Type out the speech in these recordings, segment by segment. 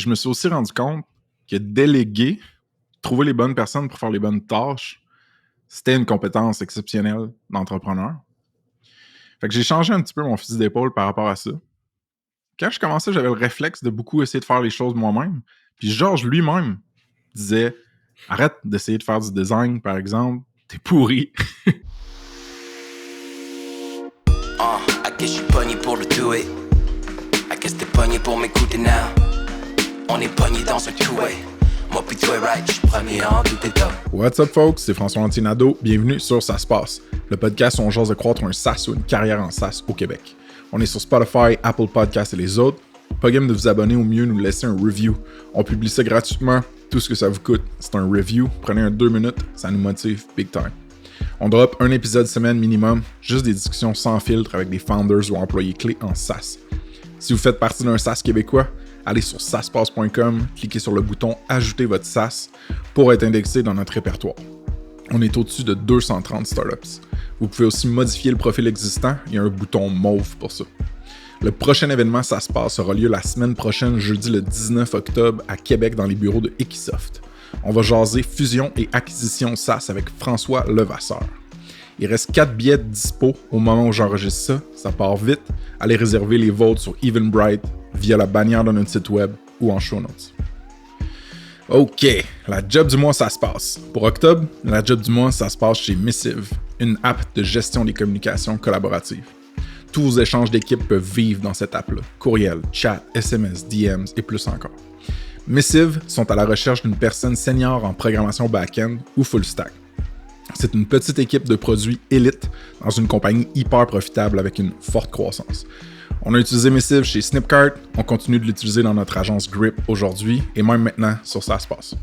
Je me suis aussi rendu compte que déléguer, trouver les bonnes personnes pour faire les bonnes tâches, c'était une compétence exceptionnelle d'entrepreneur. Fait que j'ai changé un petit peu mon fusil d'épaule par rapport à ça. Quand je commençais, j'avais le réflexe de beaucoup essayer de faire les choses moi-même. Puis Georges lui-même disait « Arrête d'essayer de faire du design, par exemple. T'es pourri. » I guess je suis pogné pour le do it. I guess t'es pogné pour m'écouter now. On est pogné dans un two-way. Moi pis toi, right, je suis premier en tout état. What's up, folks? C'est François Antinado. Bienvenue sur Ça se passe, le podcast où on jase de croître un SaaS ou une carrière en SaaS au Québec. On est sur Spotify, Apple Podcasts et les autres. Pas game de vous abonner, ou mieux nous laisser un review. On publie ça gratuitement. Tout ce que ça vous coûte, c'est un review. Prenez un 2 minutes, ça nous motive big time. On drop un épisode semaine minimum, juste des discussions sans filtre avec des founders ou employés clés en SaaS. Si vous faites partie d'un SaaS québécois, allez sur saspace.com, cliquez sur le bouton « Ajouter votre SaaS » pour être indexé dans notre répertoire. On est au-dessus de 230 startups. Vous pouvez aussi modifier le profil existant, il y a un bouton mauve pour ça. Le prochain événement Ça se passe aura lieu la semaine prochaine, jeudi le 19 octobre, à Québec dans les bureaux de Equisoft. On va jaser fusion et acquisition SaaS avec François Levasseur. Il reste 4 billets dispo au moment où j'enregistre ça part vite. Allez réserver les vôtres sur Eventbrite via la bannière de notre site web ou en show notes. OK, la job du mois, ça se passe. Pour octobre, la job du mois, ça se passe chez Missive, une app de gestion des communications collaboratives. Tous vos échanges d'équipe peuvent vivre dans cette app-là. Courriel, chat, SMS, DMs et plus encore. Missive sont à la recherche d'une personne senior en programmation back-end ou full stack. C'est une petite équipe de produits élite dans une compagnie hyper profitable avec une forte croissance. On a utilisé Missive chez Snipcart, on continue de l'utiliser dans notre agence Grip aujourd'hui et même maintenant sur Ça se passe.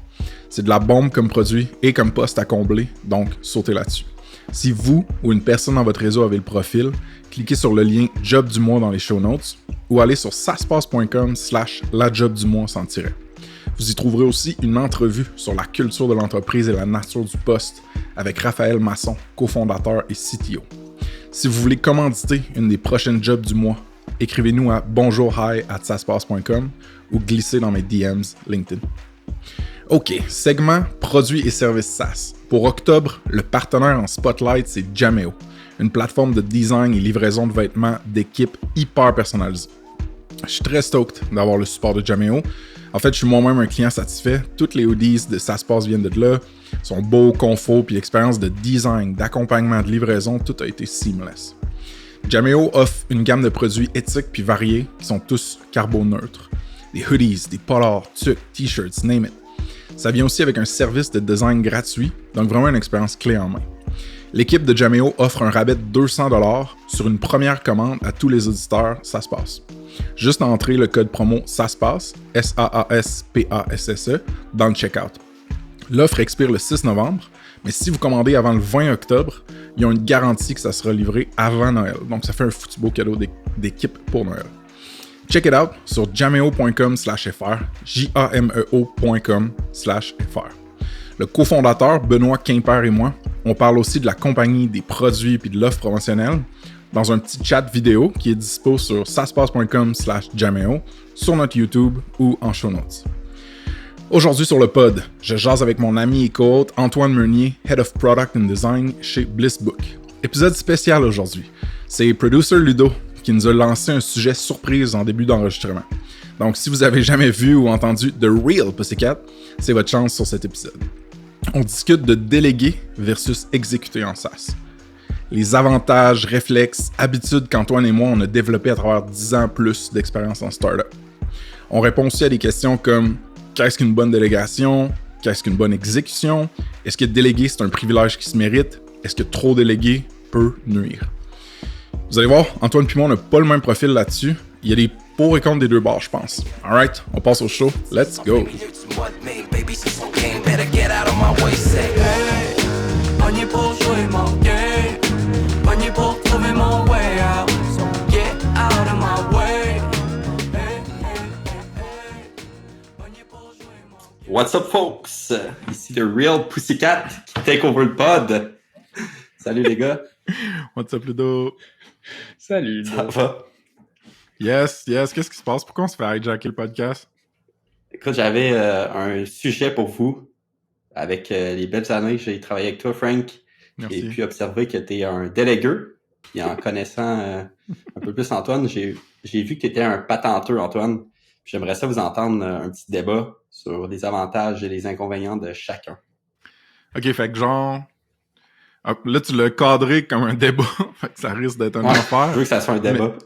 C'est de la bombe comme produit et comme poste à combler, donc sautez là-dessus. Si vous ou une personne dans votre réseau avez le profil, cliquez sur le lien Job du mois dans les show notes ou allez sur saspace.com/lajobdumois sans tiret. Vous y trouverez aussi une entrevue sur la culture de l'entreprise et la nature du poste avec Raphaël Masson, cofondateur et CTO. Si vous voulez commanditer une des prochaines jobs du mois, écrivez-nous à bonjourhi@saspace.com ou glissez dans mes DMs LinkedIn. OK, segment produits et services SaaS. Pour octobre, le partenaire en spotlight, c'est Jameo, une plateforme de design et livraison de vêtements d'équipe hyper personnalisée. Je suis très stoked d'avoir le support de Jameo. En fait, je suis moi-même un client satisfait. Toutes les hoodies de Ça se passe viennent de là. Ils sont beaux, confort, puis l'expérience de design, d'accompagnement, de livraison, tout a été seamless. Jameo offre une gamme de produits éthiques puis variés qui sont tous carboneutres. Des hoodies, des polars, tucs, t-shirts, name it. Ça vient aussi avec un service de design gratuit, donc vraiment une expérience clé en main. L'équipe de Jameo offre un rabais de 200$ sur une première commande à tous les auditeurs Ça se passe. Juste entrer le code promo Ça se passe, SAASPASSE, dans le checkout. L'offre expire le 6 novembre, mais si vous commandez avant le 20 octobre, ils ont une garantie que ça sera livré avant Noël. Donc ça fait un foutu beau cadeau d'équipe pour Noël. Check it out sur jameo.com/fr, jameo.com/fr. Le cofondateur Benoît Quimper et moi, on parle aussi de la compagnie, des produits et de l'offre promotionnelle dans un petit chat vidéo qui est dispo sur saspace.com/jameo, sur notre YouTube ou en show notes. Aujourd'hui sur le pod, je jase avec mon ami et co-hôte Antoine Meunier, Head of Product and Design chez Blissbook. Épisode spécial aujourd'hui. C'est Producer Ludo qui nous a lancé un sujet surprise en début d'enregistrement. Donc si vous avez jamais vu ou entendu The Real Pussycat, c'est votre chance sur cet épisode. On discute de déléguer versus exécuter en SaaS. Les avantages, réflexes, habitudes qu'Antoine et moi on a développés à travers 10 ans plus d'expérience en startup. On répond aussi à des questions comme qu'est-ce qu'une bonne délégation? Qu'est-ce qu'une bonne exécution? Est-ce que déléguer, c'est un privilège qui se mérite? Est-ce que trop déléguer peut nuire? Vous allez voir, Antoine et moi, on n'a pas le même profil là-dessus. Il y a des pour et contre des deux bords, je pense. Alright, on passe au show. Let's go! What's up, folks? Ici The Real Pussycat qui take over le pod. Salut les gars. What's up, Ludo? Salut. Ça va? Yes. Qu'est-ce qui se passe? Pourquoi on se fait hijacker le podcast? Écoute, j'avais un sujet pour vous. Avec les belles années que j'ai travaillé avec toi, Frank, j'ai Merci. pu observer que tu es un délégueur. Puis en connaissant un peu plus Antoine, j'ai vu que tu étais un patenteur, Antoine. Puis j'aimerais ça vous entendre un petit débat sur les avantages et les inconvénients de chacun. Ok, fait que genre. Là, tu l'as cadré comme un débat. Fait que ça risque d'être un Ouais, je enfer. veux que ça soit un Mais, débat.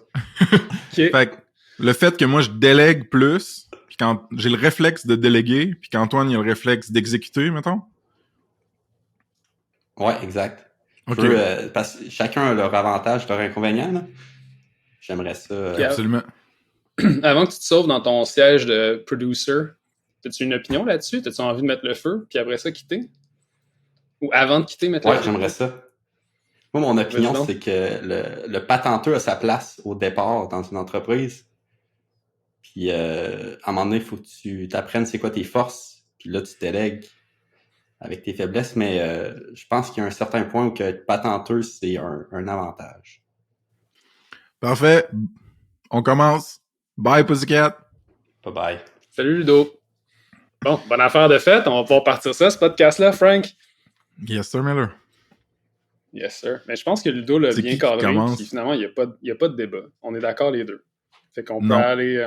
OK. fait que le fait que moi, je délègue plus, puis quand j'ai le réflexe de déléguer, puis qu'Antoine, il a le réflexe d'exécuter, mettons. Ouais, exact. Je Ok, veux, parce que chacun a leur avantage, leur inconvénient. Là. J'aimerais ça. Ok. absolument. Avant que tu te sauves dans ton siège de producer, as-tu une opinion là-dessus? As-tu envie de mettre le feu, puis après ça, quitter? Ou avant de quitter, mettre le Ouais, feu? j'aimerais ça. Moi, mon opinion, Vas-y donc. c'est que le patenteur a sa place au départ dans une entreprise. Puis, à un moment donné, il faut que tu t'apprennes c'est quoi tes forces. Puis là, tu délègues avec tes faiblesses. Mais je pense qu'il y a un certain point où que être patenteux, c'est un avantage. Parfait. On commence. Bye, Pussycat. Bye bye. Salut Ludo. Bon, bonne affaire de fête. On va pouvoir partir ça, ce podcast-là, Frank. Yes, sir, Miller. Yes, sir. Mais je pense que Ludo l'a C'est bien qui cadré, commence? puis finalement, il n'y a pas de débat. On est d'accord les deux. Fait qu'on peut Non.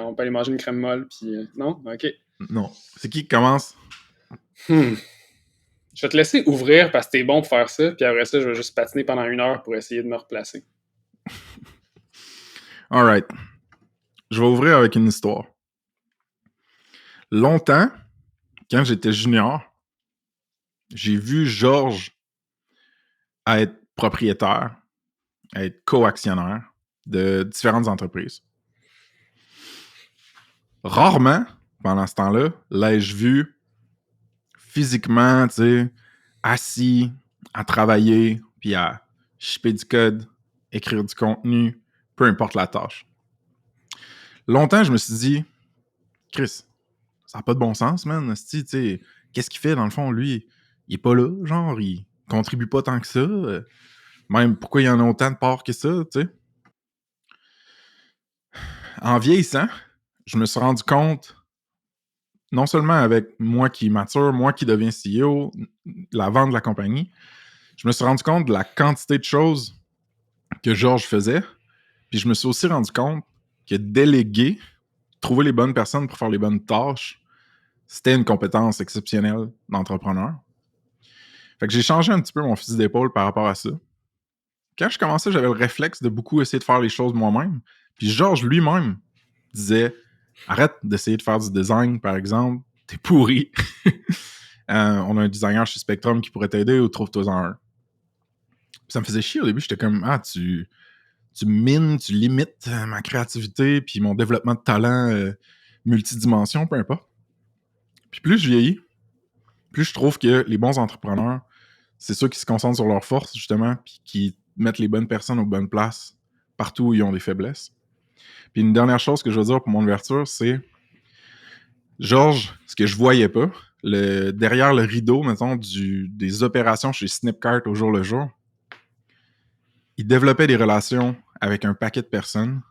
on peut aller manger une crème molle, puis... non? OK. Non. C'est qui commence? Hmm. Je vais te laisser ouvrir parce que t'es bon pour faire ça, puis après ça, je vais juste patiner pendant 1 heure pour essayer de me replacer. Alright. Je vais ouvrir avec une histoire. Longtemps, quand j'étais junior, j'ai vu Georges à être propriétaire, à être co-actionnaire de différentes entreprises. Rarement, pendant ce temps-là, l'ai-je vu physiquement, tu sais, assis, à travailler, puis à shipper du code, écrire du contenu, peu importe la tâche. Longtemps, je me suis dit, Chris, ça n'a pas de bon sens, man. Tu sais, qu'est-ce qu'il fait, dans le fond, lui? Il est pas là, genre, il contribue pas tant que ça. Même, pourquoi il y en a autant de parts que ça, tu sais? En vieillissant, je me suis rendu compte, non seulement avec moi qui mature, moi qui deviens CEO, la vente de la compagnie, je me suis rendu compte de la quantité de choses que Georges faisait. Puis je me suis aussi rendu compte que déléguer, trouver les bonnes personnes pour faire les bonnes tâches, c'était une compétence exceptionnelle d'entrepreneur. Fait que j'ai changé un petit peu mon fusil d'épaule par rapport à ça. Quand je commençais, j'avais le réflexe de beaucoup essayer de faire les choses moi-même. Puis Georges lui-même disait « Arrête d'essayer de faire du design, par exemple. T'es pourri. On a un designer chez Spectrum qui pourrait t'aider ou trouve-toi-en un. » Puis ça me faisait chier au début. J'étais comme « Ah, tu mines, tu limites ma créativité puis mon développement de talent multidimension, peu importe. » Puis plus je vieillis, plus je trouve que les bons entrepreneurs, c'est ceux qui se concentrent sur leurs forces, justement, puis qui mettent les bonnes personnes aux bonnes places partout où ils ont des faiblesses. Puis une dernière chose que je veux dire pour mon ouverture, c'est Georges, ce que je voyais pas, derrière le rideau, mettons, des opérations chez Snipcart au jour le jour, il développait des relations avec un paquet de personnes.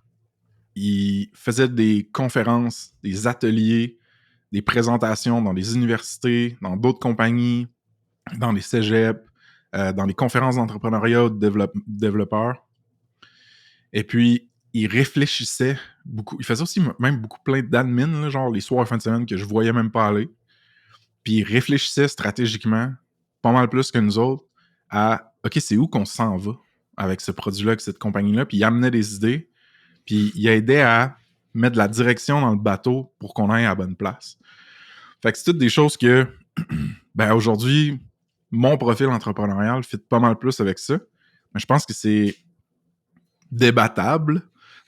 Il faisait des conférences, des ateliers, des présentations dans des universités, dans d'autres compagnies, dans les cégeps, dans les conférences d'entrepreneuriat de développeurs. Et puis, il réfléchissait beaucoup. Il faisait aussi même beaucoup plein d'admin, là, genre les soirs et fin de semaine que je voyais même pas aller. Puis il réfléchissait stratégiquement, pas mal plus que nous autres, à OK, c'est où qu'on s'en va avec ce produit-là, avec cette compagnie-là. Puis il amenait des idées, puis il aidait à mettre de la direction dans le bateau pour qu'on aille à la bonne place. Fait que c'est toutes des choses que, ben aujourd'hui, mon profil entrepreneurial fit pas mal plus avec ça. Mais je pense que c'est débattable.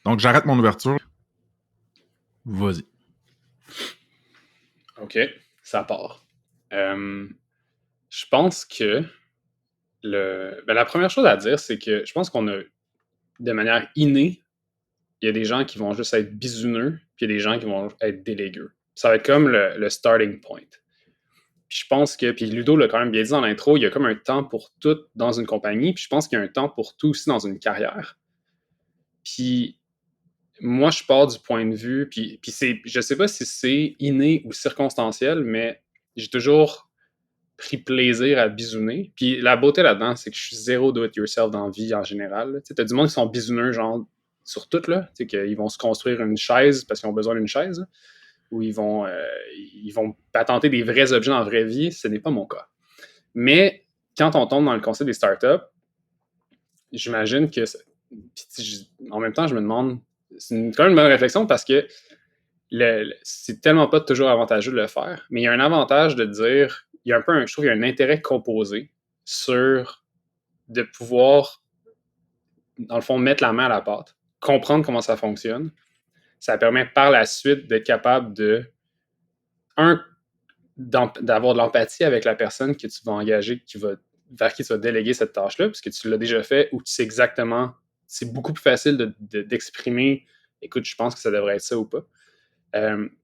Donc, j'arrête mon ouverture. Vas-y. OK, ça part. Je pense que la première chose à dire, c'est que je pense qu'on a, de manière innée, il y a des gens qui vont juste être bisouneux, puis il y a des gens qui vont être délégueux. Ça va être comme le starting point. Puis je pense que, puis Ludo l'a quand même bien dit dans l'intro, il y a comme un temps pour tout dans une compagnie, puis je pense qu'il y a un temps pour tout aussi dans une carrière. Puis moi, je pars du point de vue, puis je sais pas si c'est inné ou circonstanciel, mais j'ai toujours pris plaisir à bisouner. Puis la beauté là-dedans, c'est que je suis zéro do-it-yourself dans la vie en général. Tu sais, t'as du monde qui sont bisouneux, genre, sur tout, là. Tu sais, qu'ils vont se construire une chaise parce qu'ils ont besoin d'une chaise, là, ou ils vont patenter des vrais objets dans la vraie vie. Ce n'est pas mon cas. Mais quand on tombe dans le concept des startups, j'imagine que... En même temps, je me demande... C'est quand même une bonne réflexion parce que c'est tellement pas toujours avantageux de le faire, mais il y a un avantage de dire, il y a un peu je trouve qu'il y a un intérêt composé sur de pouvoir, dans le fond, mettre la main à la pâte, comprendre comment ça fonctionne. Ça permet par la suite d'être capable d'avoir de l'empathie avec la personne que tu vas engager, vers qui tu vas déléguer cette tâche-là, parce que tu l'as déjà fait ou tu sais exactement, c'est beaucoup plus facile d'exprimer, écoute, je pense que ça devrait être ça ou pas.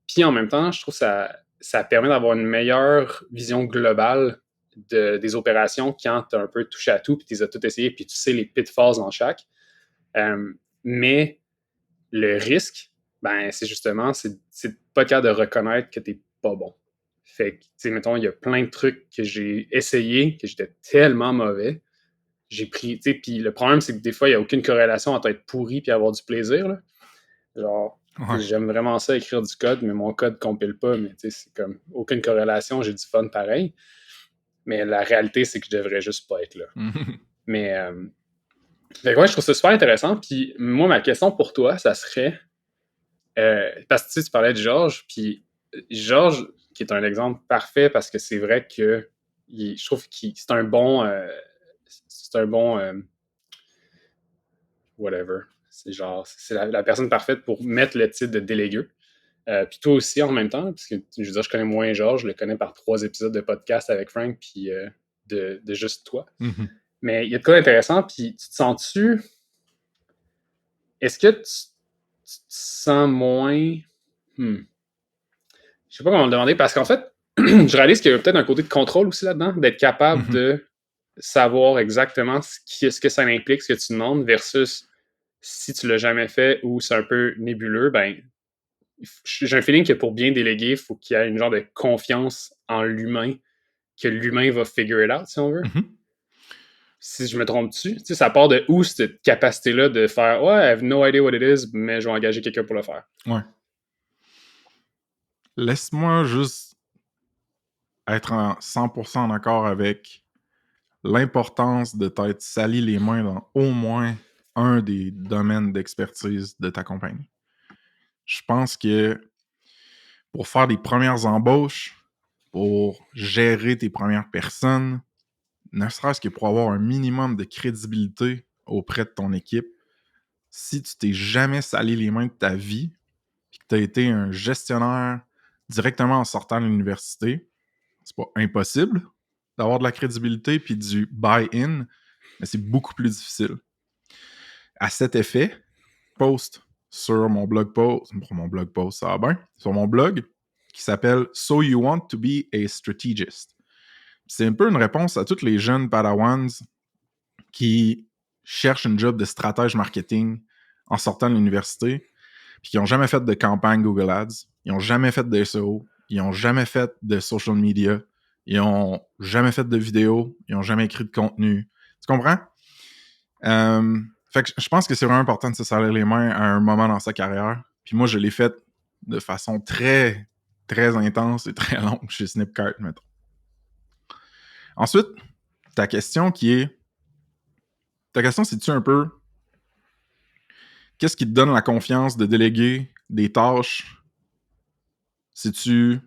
Puis en même temps, je trouve que ça permet d'avoir une meilleure vision globale des opérations quand tu as un peu touché à tout, puis tu les as tout essayé, puis tu sais les pitfalls dans chaque. Mais le risque, ben, c'est justement, c'est pas le cas de reconnaître que tu n'es pas bon. Fait que, tu sais, mettons, il y a plein de trucs que j'ai essayé, que j'étais tellement mauvais. J'ai pris, tu sais, puis le problème, c'est que des fois, il n'y a aucune corrélation entre être pourri et avoir du plaisir, là. Genre, j'aime vraiment ça, écrire du code, mais mon code ne compile pas, mais tu sais, c'est comme aucune corrélation, j'ai du fun pareil. Mais la réalité, c'est que je devrais juste pas être là. Mais, fait que ouais, je trouve ça super intéressant. Puis moi, ma question pour toi, ça serait, parce que tu parlais de Georges, puis Georges, qui est un exemple parfait parce que c'est vrai que je trouve que c'est un bon, whatever. C'est genre, c'est la personne parfaite pour mettre le titre de délégué. Puis toi aussi en même temps, parce que je veux dire, je connais moins Georges, je le connais par 3 épisodes de podcast avec Frank, puis de juste toi. Mm-hmm. Mais il y a de quoi d'intéressant, puis tu te sens-tu... Est-ce que tu te sens moins... Je sais pas comment le demander, parce qu'en fait, je réalise qu'il y a peut-être un côté de contrôle aussi là-dedans, d'être capable de savoir exactement ce que ça implique, ce que tu demandes, versus si tu l'as jamais fait ou c'est un peu nébuleux, ben j'ai un feeling que pour bien déléguer, il faut qu'il y ait une genre de confiance en l'humain, que l'humain va figure it out, si on veut. Si je me trompe dessus, tu sais, ça part de où cette capacité-là de faire « Ouais, I have no idea what it is, mais je vais engager quelqu'un pour le faire. » Ouais. Laisse-moi juste être en 100% en accord avec l'importance de t'être sali les mains dans au moins un des domaines d'expertise de ta compagnie. Je pense que pour faire des premières embauches, pour gérer tes premières personnes, ne serait-ce que pour avoir un minimum de crédibilité auprès de ton équipe, si tu t'es jamais sali les mains de ta vie et que tu as été un gestionnaire directement en sortant de l'université, c'est pas impossible d'avoir de la crédibilité puis du buy-in, mais c'est beaucoup plus difficile. À cet effet, post sur mon blog post, ça va bien, sur mon blog, qui s'appelle « So you want to be a strategist ». C'est un peu une réponse à tous les jeunes Padawans qui cherchent une job de stratège marketing en sortant de l'université, puis qui n'ont jamais fait de campagne Google Ads, ils n'ont jamais fait de SEO, ils n'ont jamais fait de social media, ils n'ont jamais fait de vidéo, ils n'ont jamais écrit de contenu. Tu comprends? Fait que je pense que c'est vraiment important de se salir les mains à un moment dans sa carrière. Puis moi, je l'ai fait de façon très, très intense et très longue chez Snipcart, mettons. Ensuite, ta question, c'est-tu un peu qu'est-ce qui te donne la confiance de déléguer des tâches? C'est-tu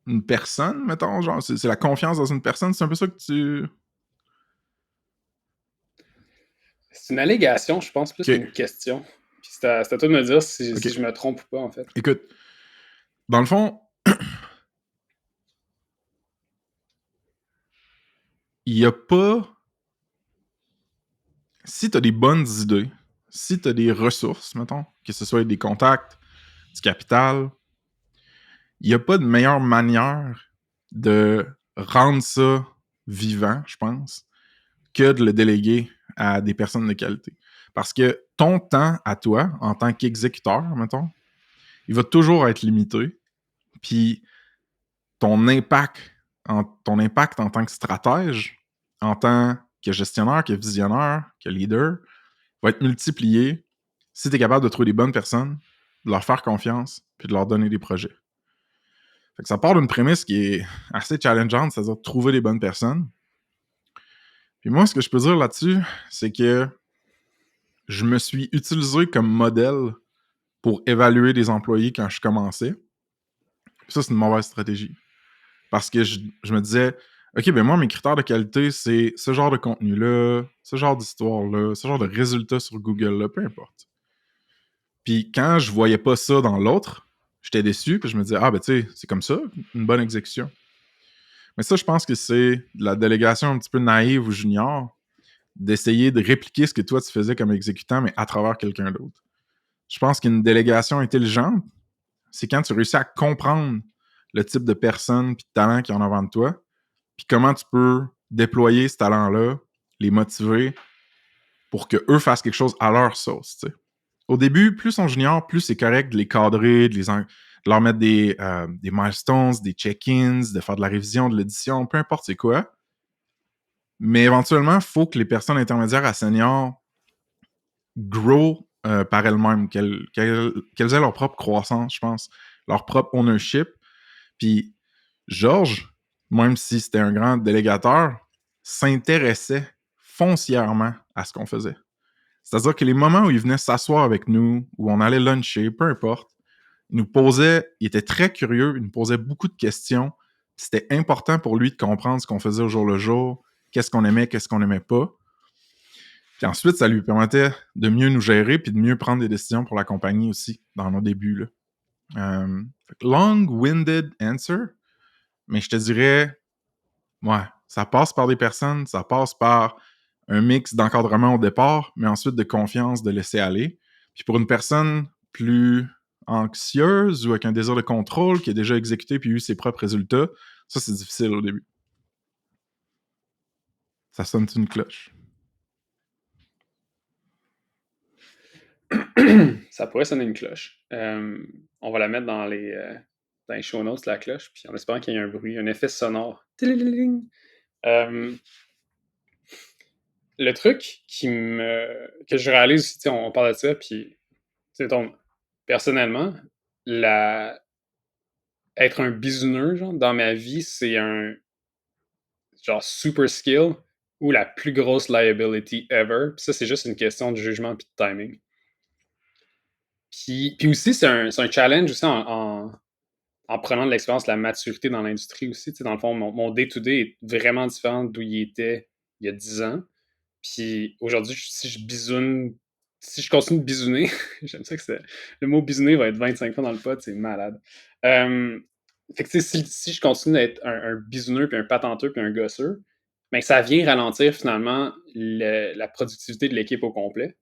une personne, mettons? Genre, c'est la confiance dans une personne? C'est un peu ça que tu... C'est une allégation, je pense, plus qu'une question. Puis c'est à toi de me dire si je me trompe ou pas, en fait. Écoute, dans le fond, il n'y a pas... Si tu as des bonnes idées, si tu as des ressources, mettons, que ce soit des contacts, du capital, il n'y a pas de meilleure manière de rendre ça vivant, je pense, que de le déléguer à des personnes de qualité. Parce que ton temps à toi, en tant qu'exécuteur, mettons, il va toujours être limité. Puis ton impact en tant que stratège, en tant que gestionnaire, que visionnaire, que leader, va être multiplié si tu es capable de trouver les bonnes personnes, de leur faire confiance, puis de leur donner des projets. Fait que ça part d'une prémisse qui est assez challengeante, c'est-à-dire de trouver les bonnes personnes. Puis moi, ce que je peux dire là-dessus, c'est que je me suis utilisé comme modèle pour évaluer des employés quand je commençais. Puis ça, c'est une mauvaise stratégie. Parce que je me disais, OK, ben moi, mes critères de qualité, c'est ce genre de contenu-là, ce genre d'histoire-là, ce genre de résultats sur Google-là, peu importe. Puis quand je voyais pas ça dans l'autre, j'étais déçu, puis je me disais, ah, ben tu sais, c'est comme ça, une bonne exécution. Mais ça, je pense que c'est de la délégation un petit peu naïve ou junior, d'essayer de répliquer ce que toi, tu faisais comme exécutant, mais à travers quelqu'un d'autre. Je pense qu'une délégation intelligente, c'est quand tu réussis à comprendre le type de personne puis de talent qu'il y en a avant de toi, puis comment tu peux déployer ce talent-là, les motiver pour qu'eux fassent quelque chose à leur sauce, tu sais. Au début, plus on junior, plus c'est correct de les cadrer, de leur mettre des milestones, des check-ins, de faire de la révision, de l'édition, peu importe c'est quoi. Mais éventuellement, il faut que les personnes intermédiaires à senior grow par elles-mêmes, qu'elles aient leur propre croissance, je pense, leur propre ownership. Puis Georges, même si c'était un grand délégateur, s'intéressait foncièrement à ce qu'on faisait. C'est-à-dire que les moments où il venait s'asseoir avec nous, où on allait luncher, peu importe, il était très curieux, il nous posait beaucoup de questions. C'était important pour lui de comprendre ce qu'on faisait au jour le jour, qu'est-ce qu'on aimait, qu'est-ce qu'on n'aimait pas. Puis ensuite, ça lui permettait de mieux nous gérer puis de mieux prendre des décisions pour la compagnie aussi, dans nos débuts, là. Long-winded answer, mais je te dirais, ouais, ça passe par des personnes, ça passe par un mix d'encadrement au départ, mais ensuite de confiance, de laisser aller. Puis pour une personne plus anxieuse ou avec un désir de contrôle qui a déjà exécuté puis eu ses propres résultats, ça, c'est difficile au début. Ça sonne une cloche? Ça pourrait sonner une cloche. On va la mettre dans les show notes, la cloche, puis en espérant qu'il y ait un bruit, un effet sonore. Le truc que je réalise aussi, on parle de ça, puis personnellement, être un bisouneux, genre, dans ma vie, c'est un genre super skill ou la plus grosse liability ever. Puis ça, c'est juste une question de jugement puis de timing. Puis aussi, c'est un challenge aussi en prenant de l'expérience, de la maturité dans l'industrie aussi. Tu sais, dans le fond, mon day-to-day est vraiment différent d'où il était il y a 10 ans. Puis aujourd'hui, si je continue de bisouner, j'aime ça que le mot bisouner va être 25 fois dans le pod, c'est malade. Fait que tu sais, si je continue d'être un bisouneux, puis un patenteux, puis un gosseux, ben ça vient ralentir finalement la productivité de l'équipe au complet.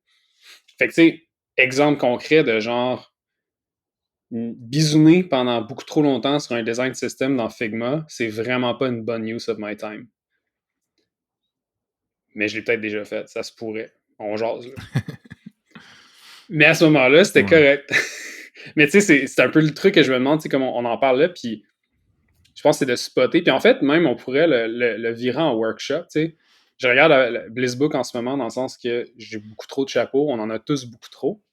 Fait que tu sais, exemple concret de genre bisouner pendant beaucoup trop longtemps sur un design system dans Figma, c'est vraiment pas une bonne use of my time. Mais je l'ai peut-être déjà fait, ça se pourrait. On jase, là. Mais à ce moment-là, c'était correct. Mais tu sais, c'est un peu le truc que je me demande, tu sais, comme on en parle là, puis je pense que c'est de spotter. Puis en fait, même, on pourrait le virer en workshop, tu sais. Je regarde le Blissbook en ce moment dans le sens que j'ai beaucoup trop de chapeaux, on en a tous beaucoup trop.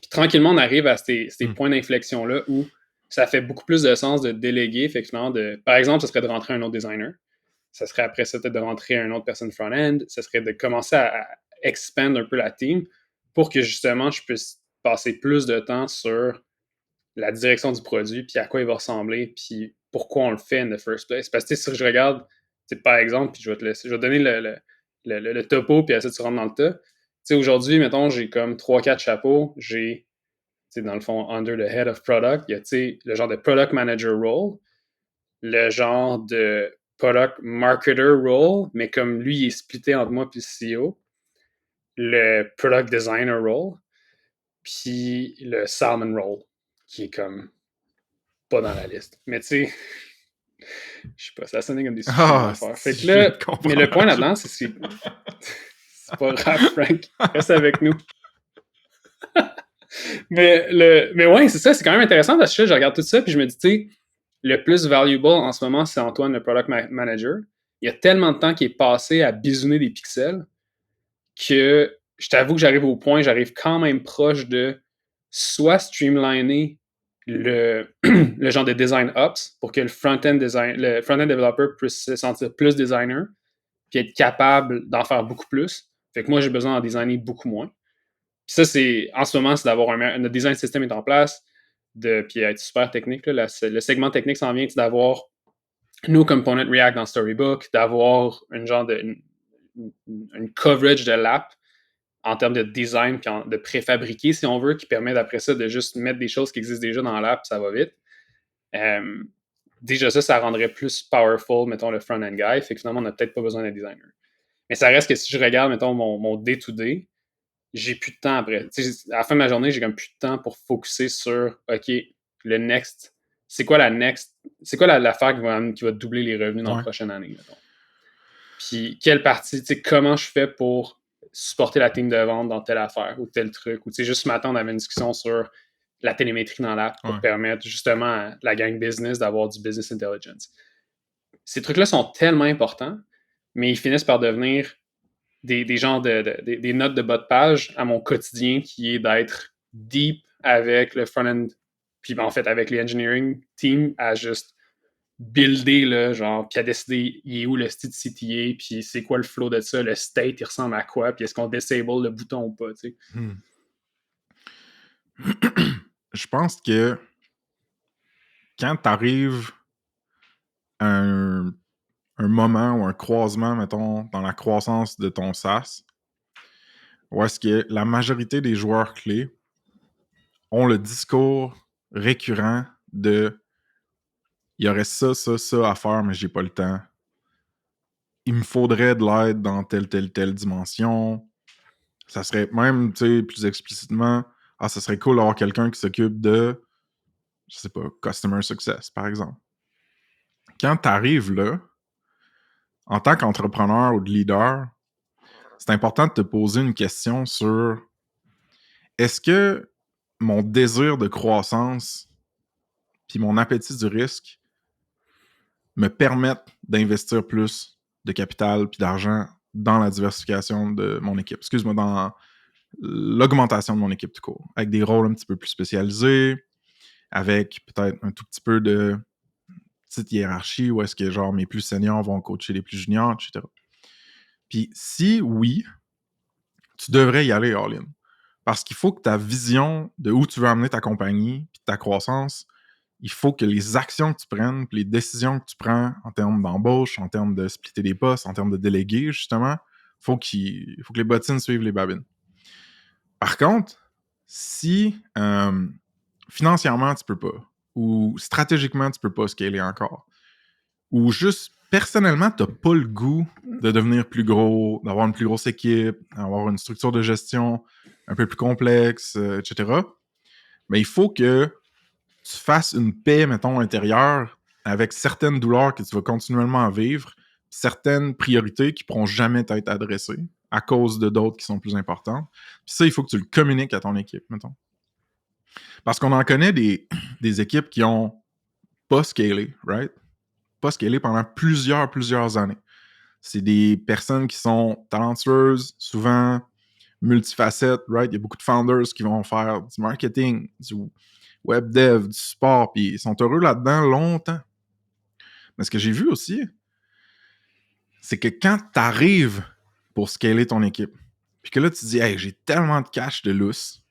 Puis tranquillement, on arrive à ces points d'inflexion-là où ça fait beaucoup plus de sens de déléguer, effectivement, par exemple, ce serait de rentrer un autre designer. Ça serait après ça peut-être de rentrer une autre personne front-end. Ça serait de commencer à expand un peu la team pour que justement je puisse passer plus de temps sur la direction du produit, puis à quoi il va ressembler, puis pourquoi on le fait in the first place. Parce que si je regarde, par exemple, puis je vais te donner le topo, puis après ça tu rentres dans le tas. Aujourd'hui, mettons, j'ai comme 3-4 chapeaux. J'ai, dans le fond, under the head of product, il y a le genre de product manager role, le genre de product marketer role, mais comme lui, il est splitté entre moi et le CEO, le product designer role, puis le salmon role, qui est comme pas dans la liste. Mais tu sais, je sais pas, ça sonne comme des sujets d'affaires. Fait que là, mais le point là-dedans, c'est pas grave, Frank. Reste avec nous. Mais ouais, c'est ça, c'est quand même intéressant parce que je regarde tout ça puis je me dis, tu sais, le plus valuable en ce moment, c'est Antoine, le product manager. Il y a tellement de temps qui est passé à bisouner des pixels que je t'avoue que j'arrive quand même proche de soit streamliner le genre de design ops pour que le front-end developer puisse se sentir plus designer puis être capable d'en faire beaucoup plus. Fait que moi, j'ai besoin d'en designer beaucoup moins. Puis ça, en ce moment, c'est d'avoir notre design system est en place, puis être super technique. Là, le segment technique s'en vient, c'est d'avoir nos components React dans Storybook, d'avoir une coverage de l'app en termes de design puis de préfabriquer, si on veut, qui permet d'après ça de juste mettre des choses qui existent déjà dans l'app, ça va vite. Déjà ça rendrait plus powerful, mettons, le front-end guy. Fait que finalement, on n'a peut-être pas besoin d'un designer. Mais ça reste que si je regarde, mettons, mon day-to-day, j'ai plus de temps après. À la fin de ma journée, j'ai comme plus de temps pour focusser sur, OK, le next, c'est quoi l'affaire qui va doubler les revenus dans la prochaine année, mettons. Puis, quelle partie, comment je fais pour supporter la team de vente dans telle affaire ou tel truc. Ou juste ce matin, on avait une discussion sur la télémétrie dans l'app pour permettre justement à la gang business d'avoir du business intelligence. Ces trucs-là sont tellement importants, mais ils finissent par devenir des notes de bas de page à mon quotidien qui est d'être deep avec le front-end, puis en fait avec les engineering team à juste builder, là, genre, puis à décider il est où le state CTA, puis c'est quoi le flow de ça, le state, il ressemble à quoi, puis est-ce qu'on disable le bouton ou pas, tu sais. Je pense que quand t'arrives à un moment ou un croisement, mettons, dans la croissance de ton SaaS, où est-ce que la majorité des joueurs clés ont le discours récurrent de il y aurait ça à faire, mais j'ai pas le temps. Il me faudrait de l'aide dans telle dimension. Ça serait même, tu sais, plus explicitement, ça serait cool d'avoir quelqu'un qui s'occupe de, je sais pas, customer success, par exemple. Quand t'arrives là, en tant qu'entrepreneur ou de leader, c'est important de te poser une question sur est-ce que mon désir de croissance puis mon appétit du risque me permettent d'investir plus de capital puis d'argent dans la diversification de mon équipe. Excuse-moi, dans l'augmentation de mon équipe tout court. Avec des rôles un petit peu plus spécialisés, avec peut-être un tout petit peu de petite hiérarchie où est-ce que genre mes plus seniors vont coacher les plus juniors, etc. Puis si oui, tu devrais y aller all-in. Parce qu'il faut que ta vision de où tu veux amener ta compagnie puis ta croissance, il faut que les actions que tu prennes, les décisions que tu prends en termes d'embauche, en termes de splitter des postes, en termes de déléguer, justement, il faut que les bottines suivent les babines. Par contre, si financièrement, tu peux pas, ou stratégiquement, tu peux pas scaler encore, ou juste personnellement, tu n'as pas le goût de devenir plus gros, d'avoir une plus grosse équipe, d'avoir une structure de gestion un peu plus complexe, etc., mais il faut que tu fasses une paix, mettons, intérieure avec certaines douleurs que tu vas continuellement vivre, certaines priorités qui ne pourront jamais être adressées à cause de d'autres qui sont plus importantes. Puis ça, il faut que tu le communiques à ton équipe, mettons. Parce qu'on en connaît des équipes qui ont pas scalé, right? Pas scalé pendant plusieurs années. C'est des personnes qui sont talentueuses, souvent multifacettes, right? Il y a beaucoup de founders qui vont faire du marketing, du web dev, du support, puis ils sont heureux là-dedans longtemps. Mais ce que j'ai vu aussi, c'est que quand tu arrives pour scaler ton équipe, puis que là, tu te dis « Hey, j'ai tellement de cash de lousse,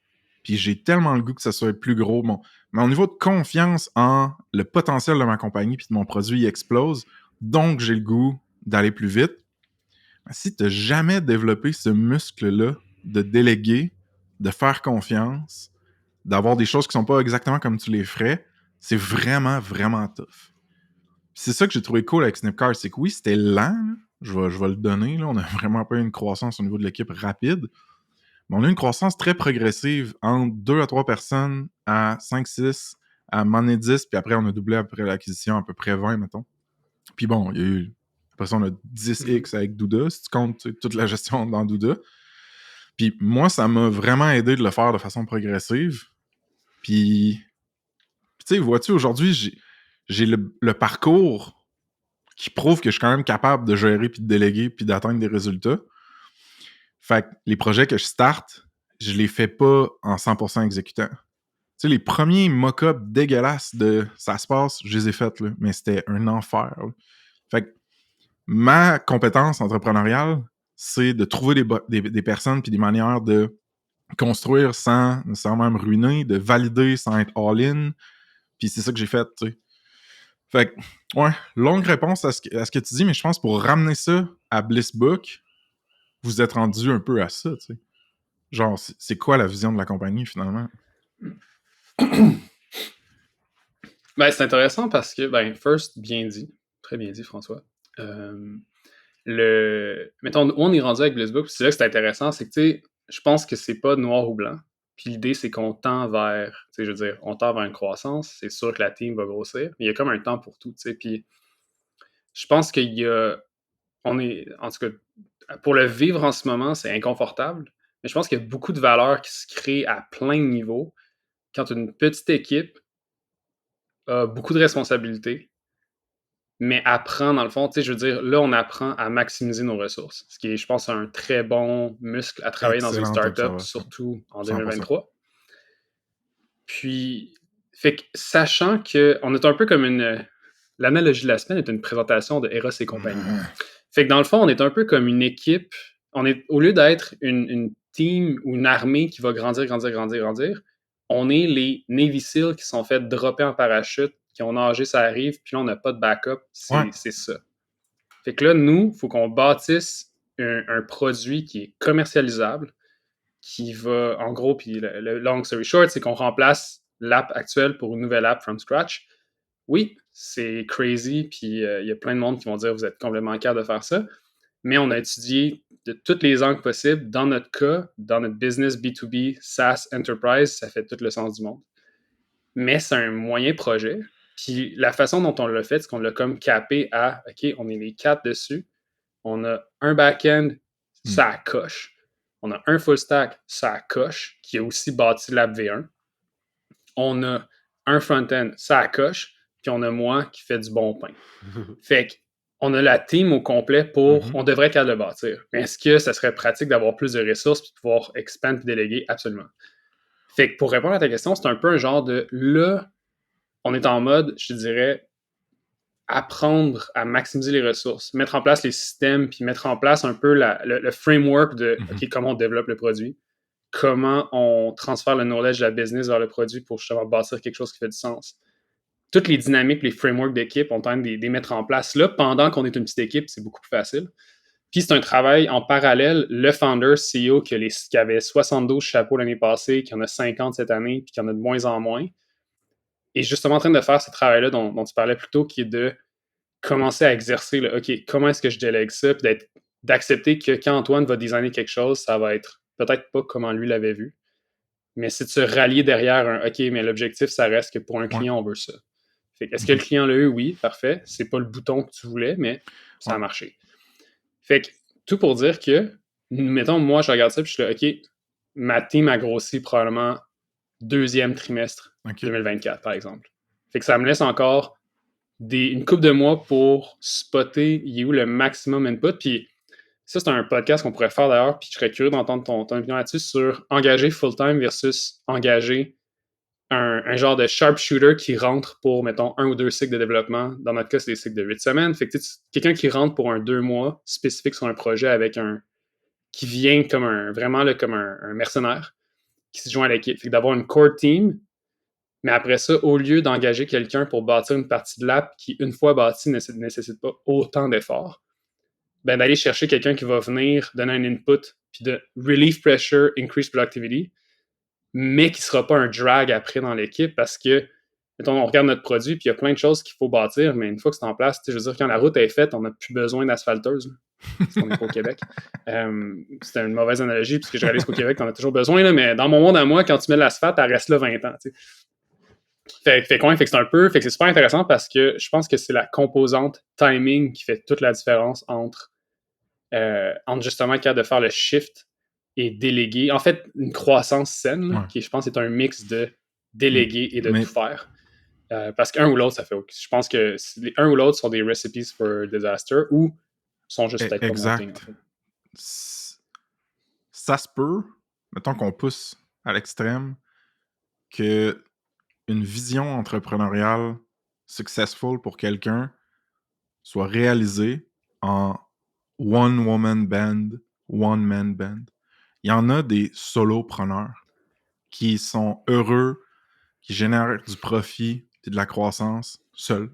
puis j'ai tellement le goût que ça soit plus gros. » Bon, mais au niveau de confiance en le potentiel de ma compagnie puis de mon produit, il explose, donc j'ai le goût d'aller plus vite. Mais si tu n'as jamais développé ce muscle-là de déléguer, de faire confiance, d'avoir des choses qui sont pas exactement comme tu les ferais, c'est vraiment tough. Puis c'est ça que j'ai trouvé cool avec Snipcart, c'est que oui, c'était lent, je vais le donner, là, on n'a vraiment pas eu une croissance au niveau de l'équipe rapide, mais on a eu une croissance très progressive, entre 2 à 3 personnes à 5-6, à Money 10, puis après on a doublé après l'acquisition, à peu près 20, mettons. Puis bon, il y a eu, après ça on a 10x avec Douda, si tu comptes toute la gestion dans Douda. Puis moi, ça m'a vraiment aidé de le faire de façon progressive. Puis tu sais, vois-tu, aujourd'hui, j'ai le parcours qui prouve que je suis quand même capable de gérer, puis de déléguer, puis d'atteindre des résultats. Fait que les projets que je starte, je les fais pas en 100% exécutant. Tu sais, les premiers mock-ups dégueulasses de ça se passe, je les ai faits, là, mais c'était un enfer. Là. Fait que ma compétence entrepreneuriale, c'est de trouver des personnes puis des manières de construire sans nécessairement me ruiner, de valider sans être all-in. Puis c'est ça que j'ai fait, tu sais. Fait que, ouais, longue réponse à ce que tu dis, mais je pense pour ramener ça à Blissbook, vous êtes rendu un peu à ça, tu sais. Genre, c'est quoi la vision de la compagnie, finalement? Ben, c'est intéressant parce que, first, bien dit. Très bien dit, François. Mettons, où on est rendu avec Blissbook, c'est là que c'est intéressant, c'est que, tu sais, je pense que c'est pas noir ou blanc. Puis l'idée, c'est qu'on tend vers, tu sais, je veux dire, on tend vers une croissance. C'est sûr que la team va grossir, mais il y a comme un temps pour tout, tu sais. Puis je pense qu'il y a, en tout cas, pour le vivre en ce moment, c'est inconfortable. Mais je pense qu'il y a beaucoup de valeur qui se crée à plein de niveaux quand une petite équipe a beaucoup de responsabilités, mais apprend, dans le fond, tu sais, je veux dire, là, on apprend à maximiser nos ressources, ce qui est, je pense, un très bon muscle à travailler dans une Excellente startup, observation. surtout en 100%. 2023. Puis, fait que, sachant qu'on est un peu comme l'analogie de la semaine est une présentation de Eros et compagnie. Fait que dans le fond, on est un peu comme une équipe. Au lieu d'être une team ou une armée qui va grandir, on est les Navy SEAL qui sont fait dropper en parachute, qui ont nagé, ça arrive, puis là, on n'a pas de backup. C'est ça. Fait que là, nous, il faut qu'on bâtisse un produit qui est commercialisable, qui va, en gros, puis le long story short, c'est qu'on remplace l'app actuelle pour une nouvelle app from scratch. Oui, c'est crazy, puis il y a plein de monde qui vont dire vous êtes complètement capable de faire ça, mais on a étudié de tous les angles possibles. Dans notre cas, dans notre business B2B, SaaS, Enterprise, ça fait tout le sens du monde. Mais c'est un moyen projet. Puis la façon dont on l'a fait, c'est qu'on l'a comme capé à OK, on est les 4 dessus. On a un back-end, ça coche. On a un full stack, ça coche, qui a aussi bâti l'app V1. On a un front-end, ça coche, puis on a moi qui fait du bon pain. Fait qu'on a la team au complet pour, on devrait être capable de le bâtir. Mais est-ce que ça serait pratique d'avoir plus de ressources puis de pouvoir expand et déléguer? Absolument. Fait que pour répondre à ta question, c'est un peu un genre de, là, on est en mode, je te dirais, apprendre à maximiser les ressources, mettre en place les systèmes, puis mettre en place un peu le framework de OK, comment on développe le produit, comment on transfère le knowledge de la business vers le produit pour justement bâtir quelque chose qui fait du sens. Toutes les dynamiques, les frameworks d'équipe, on tente de les mettre en place là. Pendant qu'on est une petite équipe, c'est beaucoup plus facile. Puis c'est un travail en parallèle. Le founder, CEO, qui avait 72 chapeaux l'année passée, qui en a 50 cette année, puis qui en a de moins en moins, est justement en train de faire ce travail-là dont tu parlais plus tôt, qui est de commencer à exercer le OK, comment est-ce que je délègue ça, puis d'accepter que quand Antoine va designer quelque chose, ça va être peut-être pas comment lui l'avait vu, mais c'est de se rallier derrière un OK, mais l'objectif, ça reste que pour un client, on veut ça. Fait que, est-ce que le client l'a eu? Oui, parfait. C'est pas le bouton que tu voulais, mais ça a marché. Fait que tout pour dire que, mettons, moi, je regarde ça, puis je suis là, OK, ma team a grossi probablement deuxième trimestre 2024, par exemple. Fait que ça me laisse encore une couple de mois pour spotter il est où le maximum input. Puis ça, c'est un podcast qu'on pourrait faire d'ailleurs, puis je serais curieux d'entendre ton opinion là-dessus sur engager full-time versus engager un genre de sharpshooter qui rentre pour, mettons, 1 ou 2 cycles de développement. Dans notre cas, c'est des cycles de 8 semaines. Fait que quelqu'un qui rentre pour un 2 mois spécifique sur un projet avec qui vient comme vraiment là, comme un mercenaire qui se joint à l'équipe. Fait que d'avoir une core team, mais après ça, au lieu d'engager quelqu'un pour bâtir une partie de l'app qui, une fois bâtie, ne nécessite pas autant d'efforts, ben d'aller chercher quelqu'un qui va venir donner un input, puis de relieve pressure, increase productivity, mais qui ne sera pas un drag après dans l'équipe parce que, mettons, on regarde notre produit, puis il y a plein de choses qu'il faut bâtir, mais une fois que c'est en place, je veux dire, quand la route est faite, on n'a plus besoin d'asphalteuse, parce qu'on n'est pas au Québec. C'était une mauvaise analogie, puisque je réalise qu'au Québec, on a toujours besoin, là, mais dans mon monde à moi, quand tu mets de l'asphalte, elle reste là 20 ans. T'sais. Fait que c'est un peu, fait que c'est super intéressant parce que je pense que c'est la composante timing qui fait toute la différence entre justement le cas de faire le shift et déléguer. En fait, une croissance saine, là, Ouais. qui, je pense, est un mix de déléguer et de Mais- tout faire. Parce qu'un ou l'autre, ça fait aucun. Je pense que un ou l'autre sont des recipes for disaster ou sont juste peut-être pas montés, en Exact. fait. Ça se peut, mettons qu'on pousse à l'extrême, que une vision entrepreneuriale successful pour quelqu'un soit réalisée en one-woman band, one-man band. Il y en a des solopreneurs qui sont heureux, qui génèrent du profit et de la croissance seuls,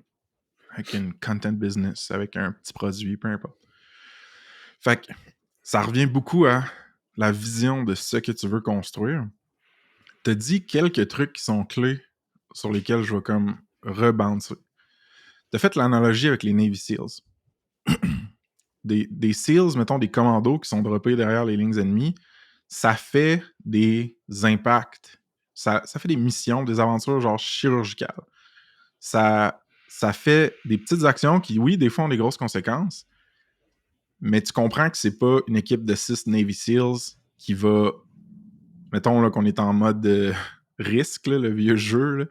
avec une content business, avec un petit produit, peu importe. Fait que ça revient beaucoup à la vision de ce que tu veux construire. T'as dit quelques trucs qui sont clés sur lesquels je vais comme rebouncer. T'as fait l'analogie avec les Navy SEALs. Des SEALs, mettons des commandos qui sont droppés derrière les lignes ennemies, ça fait des impacts. Ça fait des missions, des aventures genre chirurgicales. Ça fait des petites actions qui, oui, des fois ont des grosses conséquences, mais tu comprends que c'est pas une équipe de 6 Navy SEALs qui va... Mettons là, qu'on est en mode risque, là, le vieux jeu. Là.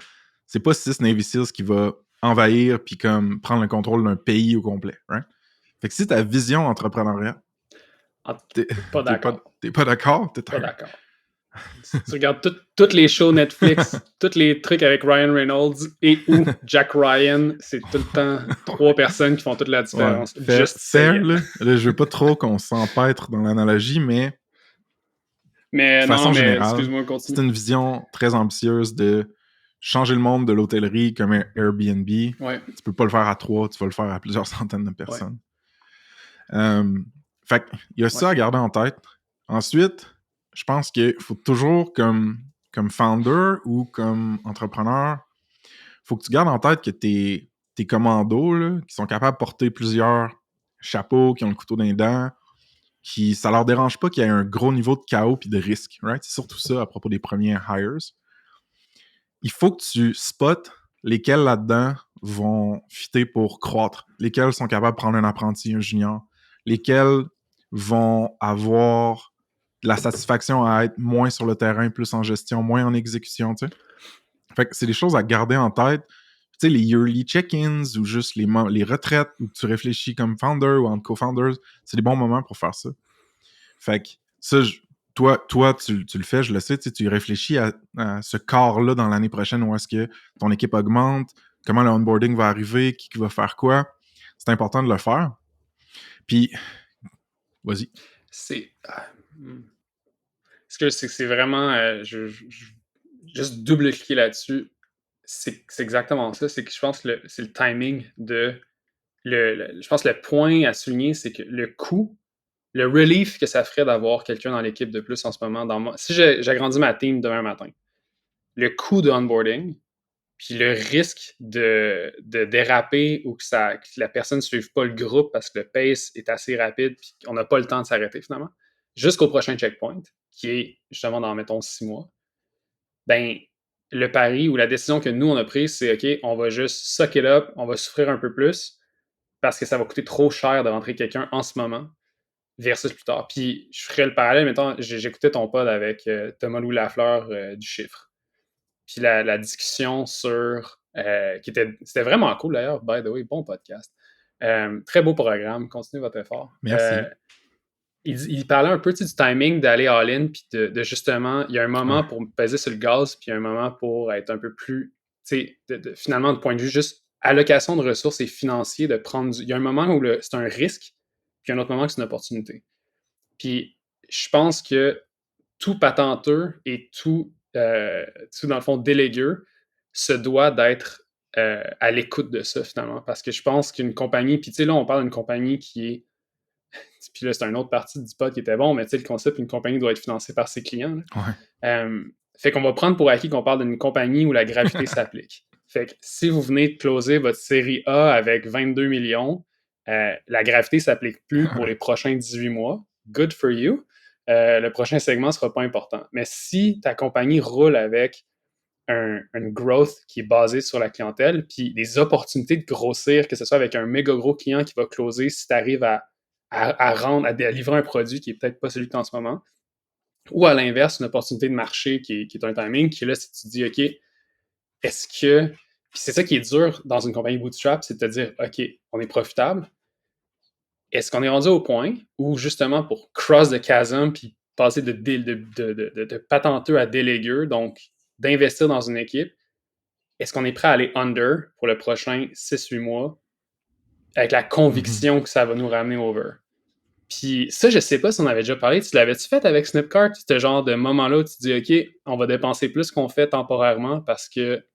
C'est pas 6 Navy SEALs qui va envahir puis comme prendre le contrôle d'un pays au complet. Right? Fait que si ta vision entrepreneuriale, t'es Pas d'accord. t'es pas d'accord? Pas d'accord. Si tu regardes tous les shows Netflix, tous les trucs avec Ryan Reynolds et ou Jack Ryan, c'est tout le temps 3 personnes qui font toute la différence. Ouais. Just Fair, saying. là, je veux pas trop qu'on s'empêtre dans l'analogie, mais Mais de façon générale, excuse-moi, c'est continue. une vision très ambitieuse de changer le monde de l'hôtellerie comme un Airbnb. Ouais. Tu peux pas le faire à 3, tu vas le faire à plusieurs centaines de personnes. Fait qu'il y a ça à garder en tête. Ensuite, je pense qu'il faut toujours, comme founder ou comme entrepreneur, faut que tu gardes en tête que tes commandos, là, qui sont capables de porter plusieurs chapeaux, qui ont le couteau dans les dents, ça leur dérange pas qu'il y ait un gros niveau de chaos et de risque. Right? C'est surtout ça à propos des premiers hires. Il faut que tu spots lesquels là-dedans vont fitter pour croître, lesquels sont capables de prendre un apprenti, un junior, lesquels vont avoir de la satisfaction à être moins sur le terrain, plus en gestion, moins en exécution, tu sais. Fait que c'est des choses à garder en tête. Tu sais, les yearly check-ins ou juste les retraites où tu réfléchis comme founder ou en co-founders, c'est des bons moments pour faire ça. Fait que ça, toi, tu le fais, je le sais, tu réfléchis à ce quart-là dans l'année prochaine où est-ce que ton équipe augmente, comment le onboarding va arriver, qui va faire quoi. C'est important de le faire. Puis, vas-y. C'est vraiment... juste double-cliquer là-dessus. C'est exactement ça. C'est que je pense que c'est le timing de... je pense que le point à souligner, c'est que le coût, le relief que ça ferait d'avoir quelqu'un dans l'équipe de plus en ce moment, si j'agrandis ma team demain matin, le coût de onboarding, puis le risque de déraper ou que la personne ne suive pas le groupe parce que le pace est assez rapide puis qu'on n'a pas le temps de s'arrêter finalement, jusqu'au prochain checkpoint, qui est justement dans, mettons, 6 mois, ben le pari ou la décision que nous, on a prise, c'est OK, on va juste suck it up, on va souffrir un peu plus parce que ça va coûter trop cher de rentrer quelqu'un en ce moment versus plus tard. Puis je ferais le parallèle, mettons, j'écoutais ton pod avec Thomas Louis Lafleur du chiffre. Puis la discussion sur... c'était vraiment cool d'ailleurs, by the way, bon podcast. Très beau programme, continuez votre effort. Merci. Il parlait un peu du timing d'aller all-in, puis de justement, il y a un moment pour peser sur le gaz, puis il y a un moment pour être un peu plus, tu sais, finalement, de point de vue juste allocation de ressources et financier, de prendre il y a un moment où c'est un risque, puis un autre moment que c'est une opportunité. Puis je pense que tout patenteux et tout dans le fond, délégueux se doit d'être à l'écoute de ça, finalement. Parce que je pense qu'une compagnie, puis tu sais, là, on parle d'une compagnie qui est... Puis là, c'est une autre partie du pod qui était bon, mais tu sais, le concept, une compagnie doit être financée par ses clients. Fait qu'on va prendre pour acquis qu'on parle d'une compagnie où la gravité s'applique. Fait que si vous venez de closer votre série A avec 22 millions, la gravité ne s'applique plus pour les prochains 18 mois. Good for you. Le prochain segment ne sera pas important. Mais si ta compagnie roule avec une growth qui est basée sur la clientèle, puis des opportunités de grossir, que ce soit avec un méga gros client qui va closer si tu arrives à livrer un produit qui n'est peut-être pas celui que tu as en ce moment, Ou à l'inverse, une opportunité de marché qui est un timing, qui est là, si tu te dis, OK, est-ce que... Puis c'est ça qui est dur dans une compagnie bootstrap, c'est de te dire, OK, on est profitable. Est-ce qu'on est rendu au point où, justement, pour cross the chasm, puis passer de patenteux à délégueux, donc d'investir dans une équipe, est-ce qu'on est prêt à aller under pour le prochain 6-8 mois avec la conviction que ça va nous ramener over? Puis ça, je sais pas si on avait déjà parlé. Tu l'avais-tu fait avec Snipcart, ce genre de moment-là où tu te dis, OK, on va dépenser plus qu'on fait temporairement parce que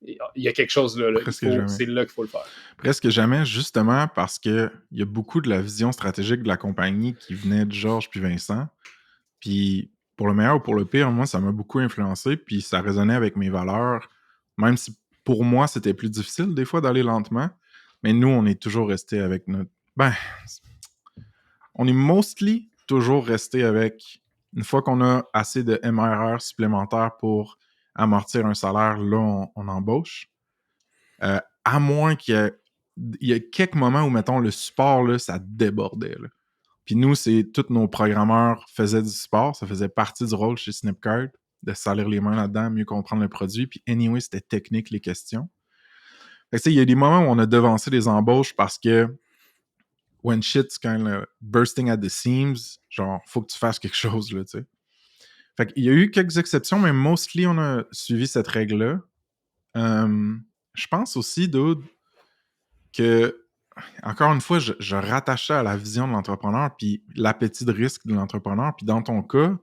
il y a quelque chose là. Presque jamais. C'est là qu'il faut le faire. Presque jamais, justement parce que il y a beaucoup de la vision stratégique de la compagnie qui venait de Georges puis Vincent. Puis pour le meilleur ou pour le pire, moi, ça m'a beaucoup influencé, puis ça résonnait avec mes valeurs, même si pour moi, c'était plus difficile des fois d'aller lentement. Mais nous, on est toujours resté avec notre... Ben, on est mostly toujours resté avec... Une fois qu'on a assez de MRR supplémentaires pour amortir un salaire, là, on embauche. À moins qu'il y ait quelques moments où, mettons, le support, là, ça débordait. Là. Puis nous, tous nos programmeurs faisaient du support. Ça faisait partie du rôle chez Snipcart, de se salir les mains là-dedans, mieux comprendre le produit. Puis anyway, c'était technique, les questions. Fait que, il y a des moments où on a devancé les embauches parce que when shit's kind of bursting at the seams, genre, faut que tu fasses quelque chose, là, tu sais. Fait qu'il y a eu quelques exceptions, mais mostly, on a suivi cette règle-là. Je pense aussi, dude, que, encore une fois, je rattachais à la vision de l'entrepreneur puis l'appétit de risque de l'entrepreneur. Puis dans ton cas,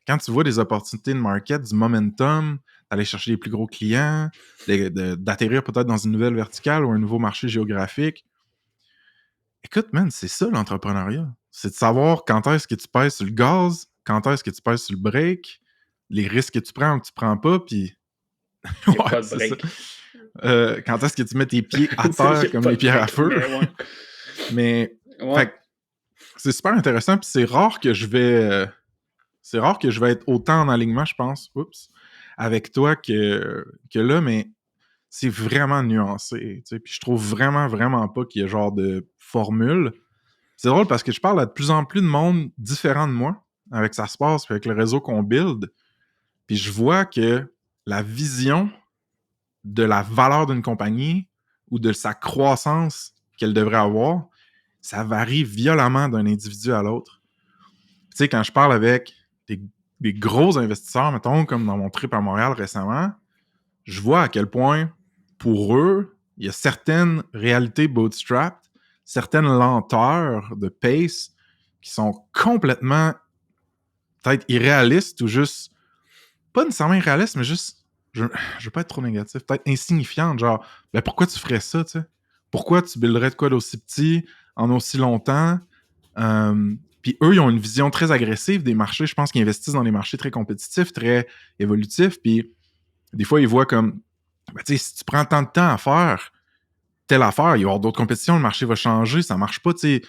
quand tu vois des opportunités de market, du momentum, d'aller chercher les plus gros clients, d'atterrir peut-être dans une nouvelle verticale ou un nouveau marché géographique, écoute, man, c'est ça l'entrepreneuriat. C'est de savoir quand est-ce que tu pèses sur le gaz, quand est-ce que tu pèses sur le break, les risques que tu prends ou que tu prends pas, puis... Il n'y a pas de c'est break. ça. Quand est-ce que tu mets tes pieds à terre comme les pierres à feu? Mais ouais. fait, c'est super intéressant, puis c'est rare que je vais être autant en alignement, je pense, avec toi que là, mais c'est vraiment nuancé, tu sais, puis je trouve vraiment, vraiment pas qu'il y ait genre de formule. C'est drôle parce que je parle à de plus en plus de monde différent de moi avec ça se passe, puis avec le réseau qu'on build, puis je vois que la vision de la valeur d'une compagnie ou de sa croissance qu'elle devrait avoir, ça varie violemment d'un individu à l'autre. Tu sais, quand je parle avec des gros investisseurs, mettons, comme dans mon trip à Montréal récemment, je vois à quel point, pour eux, il y a certaines réalités bootstrapped, certaines lenteurs de pace qui sont complètement peut-être irréalistes ou juste, pas nécessairement irréalistes, mais juste, je veux pas être trop négatif, peut-être insignifiantes, genre, ben pourquoi tu ferais ça, tu sais? Pourquoi tu builderais de quoi d'aussi petit en aussi longtemps? Puis eux, ils ont une vision très agressive des marchés. Je pense qu'ils investissent dans des marchés très compétitifs, très évolutifs. Puis des fois, ils voient comme, ben, tu sais, si tu prends tant de temps à faire telle affaire, il va y avoir d'autres compétitions, le marché va changer, ça marche pas. Tu sais,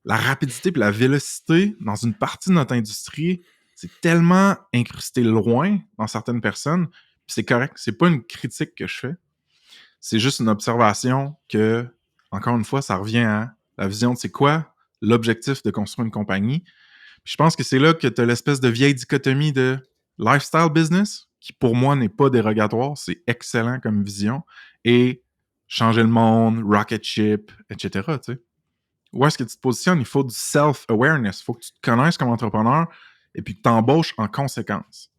la rapidité et la vélocité dans une partie de notre industrie, c'est tellement incrusté loin dans certaines personnes. Puis c'est correct. C'est pas une critique que je fais. C'est juste une observation que, encore une fois, ça revient à la vision de c'est quoi l'objectif de construire une compagnie. Puis je pense que c'est là que tu as l'espèce de vieille dichotomie de lifestyle business, qui pour moi n'est pas dérogatoire, c'est excellent comme vision, et changer le monde, rocket ship, etc. Tu sais. Où est-ce que tu te positionnes? Il faut du self-awareness. Il faut que tu te connaisses comme entrepreneur et puis que tu embauches en conséquence.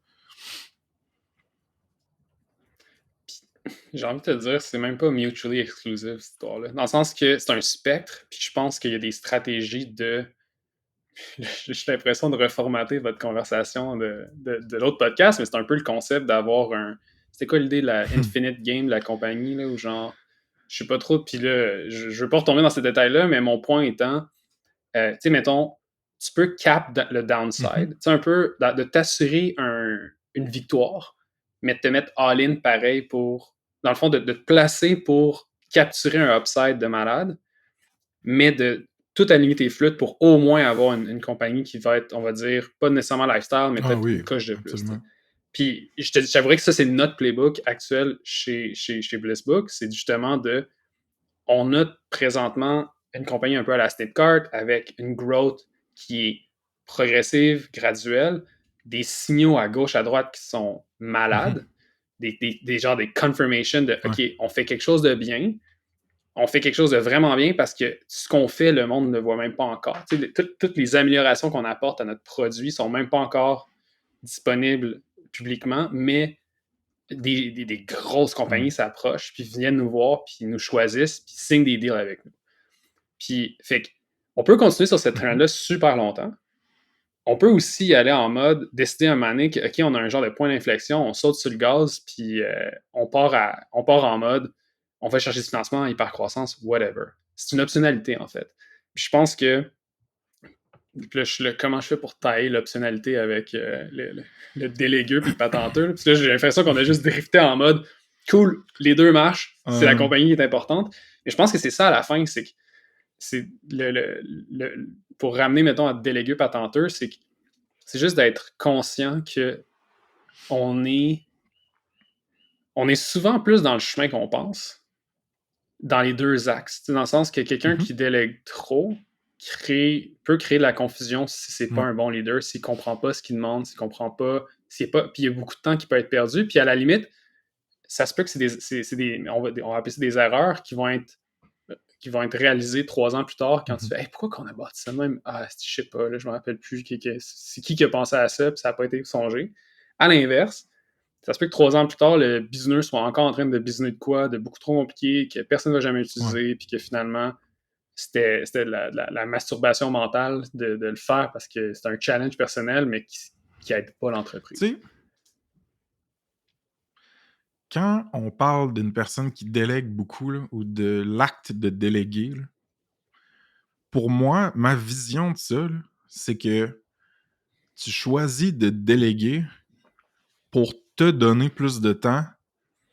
J'ai envie de te dire, c'est même pas mutually exclusive, cette histoire-là. Dans le sens que c'est un spectre, puis je pense qu'il y a des stratégies de... J'ai l'impression de reformater votre conversation de l'autre podcast, mais c'est un peu le concept d'avoir un... C'était quoi l'idée de la Infinite Game de la compagnie, là, où genre... Je sais pas trop, puis là, je veux pas retomber dans ces détails-là, mais mon point étant, tu sais, mettons, tu peux cap le downside, tu sais, un peu de t'assurer une victoire, mais de te mettre all-in pareil pour, dans le fond, de te placer pour capturer un upside de malade, mais de tout aligner tes flûtes pour au moins avoir une compagnie qui va être, on va dire, pas nécessairement lifestyle, mais peut-être une coche de plus. Puis, j'avouerais que ça, c'est notre playbook actuel chez Blissbook. C'est justement on a présentement une compagnie un peu à la Snipcart avec une growth qui est progressive, graduelle, des signaux à gauche, à droite qui sont malades, des genres des confirmations de OK, on fait quelque chose de bien, on fait quelque chose de vraiment bien parce que ce qu'on fait, le monde ne voit même pas encore. Toutes les améliorations qu'on apporte à notre produit sont même pas encore disponibles publiquement, mais des grosses compagnies s'approchent, puis viennent nous voir, puis nous choisissent, puis signent des deals avec nous. Puis, fait on peut continuer sur cette trend-là super longtemps. On peut aussi aller en mode, décider un moment donné que, OK, on a un genre de point d'inflexion, on saute sur le gaz, puis on part en mode, on va chercher du financement, hypercroissance, whatever. C'est une optionnalité, en fait. Puis je pense que, là, comment je fais pour tailler l'optionnalité avec le délégueux puis le patenteux? Parce que là, j'ai l'impression qu'on a juste drifté en mode, cool, les deux marchent, c'est la compagnie qui est importante. Mais je pense que c'est ça à la fin, c'est que pour ramener, mettons, à délégué patenteur, c'est juste d'être conscient que on est souvent plus dans le chemin qu'on pense, dans les deux axes. Dans le sens que quelqu'un qui délègue trop peut créer de la confusion si c'est pas un bon leader, s'il comprend pas ce qu'il demande, s'il comprend pas, puis il y a beaucoup de temps qui peut être perdu, puis à la limite, ça se peut que on va appeler ça des erreurs qui vont être réalisées 3 ans plus tard quand tu fais hey, pourquoi qu'on a bâti ça de même? Ah, je sais pas, là, je me rappelle plus c'est qui a pensé à ça, puis ça n'a pas été songé. À l'inverse, ça se peut que 3 ans plus tard, le business soit encore en train de business de quoi, de beaucoup trop compliqué, que personne ne va jamais utiliser, puis que finalement, c'était de la masturbation mentale de le faire parce que c'est un challenge personnel, mais qui aide pas l'entreprise. Tu sais, quand on parle d'une personne qui délègue beaucoup, là, ou de l'acte de déléguer, là, pour moi, ma vision de ça, là, c'est que tu choisis de déléguer pour te donner plus de temps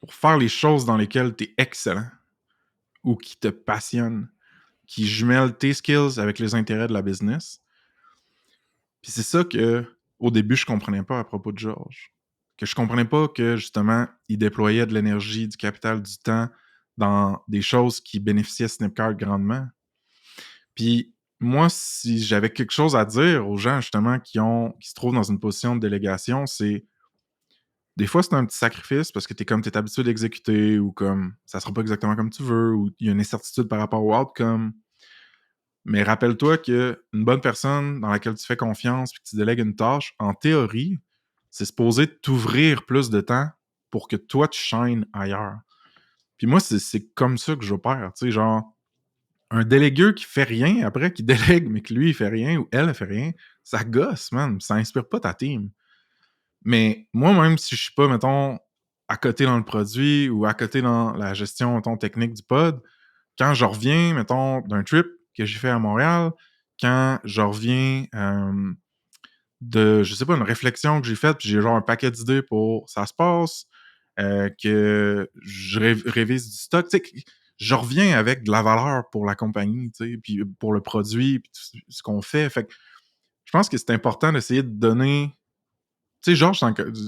pour faire les choses dans lesquelles tu es excellent ou qui te passionnent, qui jumellent tes skills avec les intérêts de la business. Puis c'est ça que, au début, je comprenais pas à propos de George. Que je comprenais pas que, justement, il déployait de l'énergie, du capital, du temps dans des choses qui bénéficiaient Snipcart grandement. Puis moi, si j'avais quelque chose à dire aux gens, justement, qui se trouvent dans une position de délégation, c'est des fois, c'est un petit sacrifice parce que t'es habitué d'exécuter ou comme ça sera pas exactement comme tu veux ou il y a une incertitude par rapport au outcome. Mais rappelle-toi qu'une bonne personne dans laquelle tu fais confiance et que tu délègues une tâche, en théorie, c'est supposé t'ouvrir plus de temps pour que toi, tu shines ailleurs. Puis moi, c'est comme ça que j'opère. Tu sais, genre, un délégueur qui fait rien après, qui délègue, mais que lui, il fait rien ou elle, elle fait rien, ça gosse, man. Ça inspire pas ta team. Mais moi, même si je suis pas, mettons, à côté dans le produit ou à côté dans la gestion, mettons, technique du pod, quand je reviens, mettons, d'un trip que j'ai fait à Montréal, quand je reviens de, je sais pas, une réflexion que j'ai faite, puis j'ai genre un paquet d'idées pour ça se passe, que je révise du stock, tu sais, je reviens avec de la valeur pour la compagnie, tu sais, puis pour le produit, puis tout ce qu'on fait. Fait que je pense que c'est important d'essayer de donner. Tu sais, Georges,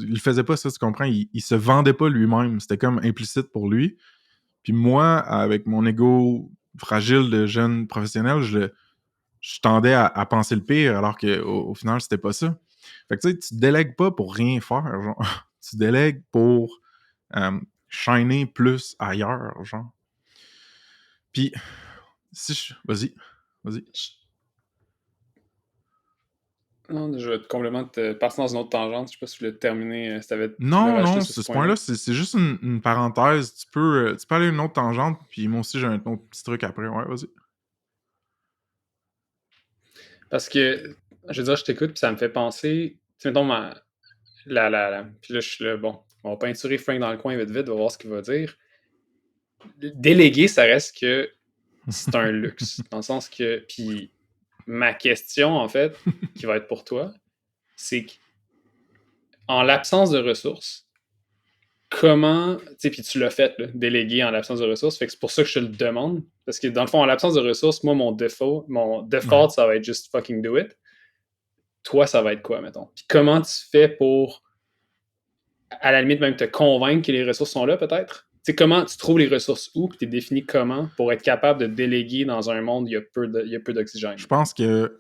il faisait pas ça, tu comprends? Il se vendait pas lui-même. C'était comme implicite pour lui. Puis moi, avec mon ego fragile de jeune professionnel, je tendais à penser le pire, alors qu'au final, c'était pas ça. Fait que tu sais, tu délègues pas pour rien faire, genre. Tu délègues pour shiner plus ailleurs, genre. Puis, Vas-y. Non, je vais complètement te passer dans une autre tangente. Je sais pas si tu voulais terminer, si tu veux Non, rajouter sur ce point-là, c'est juste une parenthèse. Tu peux aller à une autre tangente, puis moi aussi, j'ai un autre petit truc après. Ouais, vas-y. Parce que, je veux dire, je t'écoute, puis ça me fait penser, tu sais, mettons, puis là, je suis là, bon, on va peinturer Frank dans le coin vite, on va voir ce qu'il va dire. Déléguer, ça reste que c'est un luxe, dans le sens que, puis ma question, en fait, qui va être pour toi, c'est qu'en l'absence de ressources, comment, tu sais, puis tu l'as fait, là, déléguer en l'absence de ressources, fait que c'est pour ça que je te le demande, parce que dans le fond, en l'absence de ressources, moi, mon default, ça va être juste fucking do it. Toi, ça va être quoi, mettons? Puis comment tu fais pour, à la limite, même te convaincre que les ressources sont là, peut-être? Tu sais, comment tu trouves les ressources où, puis t'es défini comment pour être capable de déléguer dans un monde où il y a peu d'oxygène? Je pense que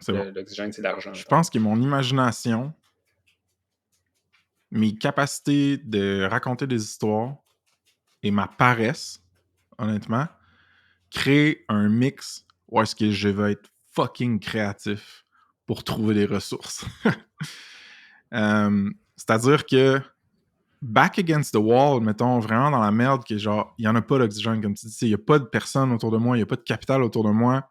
C'est bon. L'oxygène, c'est l'argent. Je pense que mon imagination, mes capacités de raconter des histoires et ma paresse, honnêtement, créent un mix où est-ce que je vais être fucking créatif pour trouver des ressources. C'est-à-dire que back against the wall, mettons, vraiment dans la merde, que genre, il n'y en a pas d'oxygène, comme tu dis, il n'y a pas de personne autour de moi, il n'y a pas de capital autour de moi.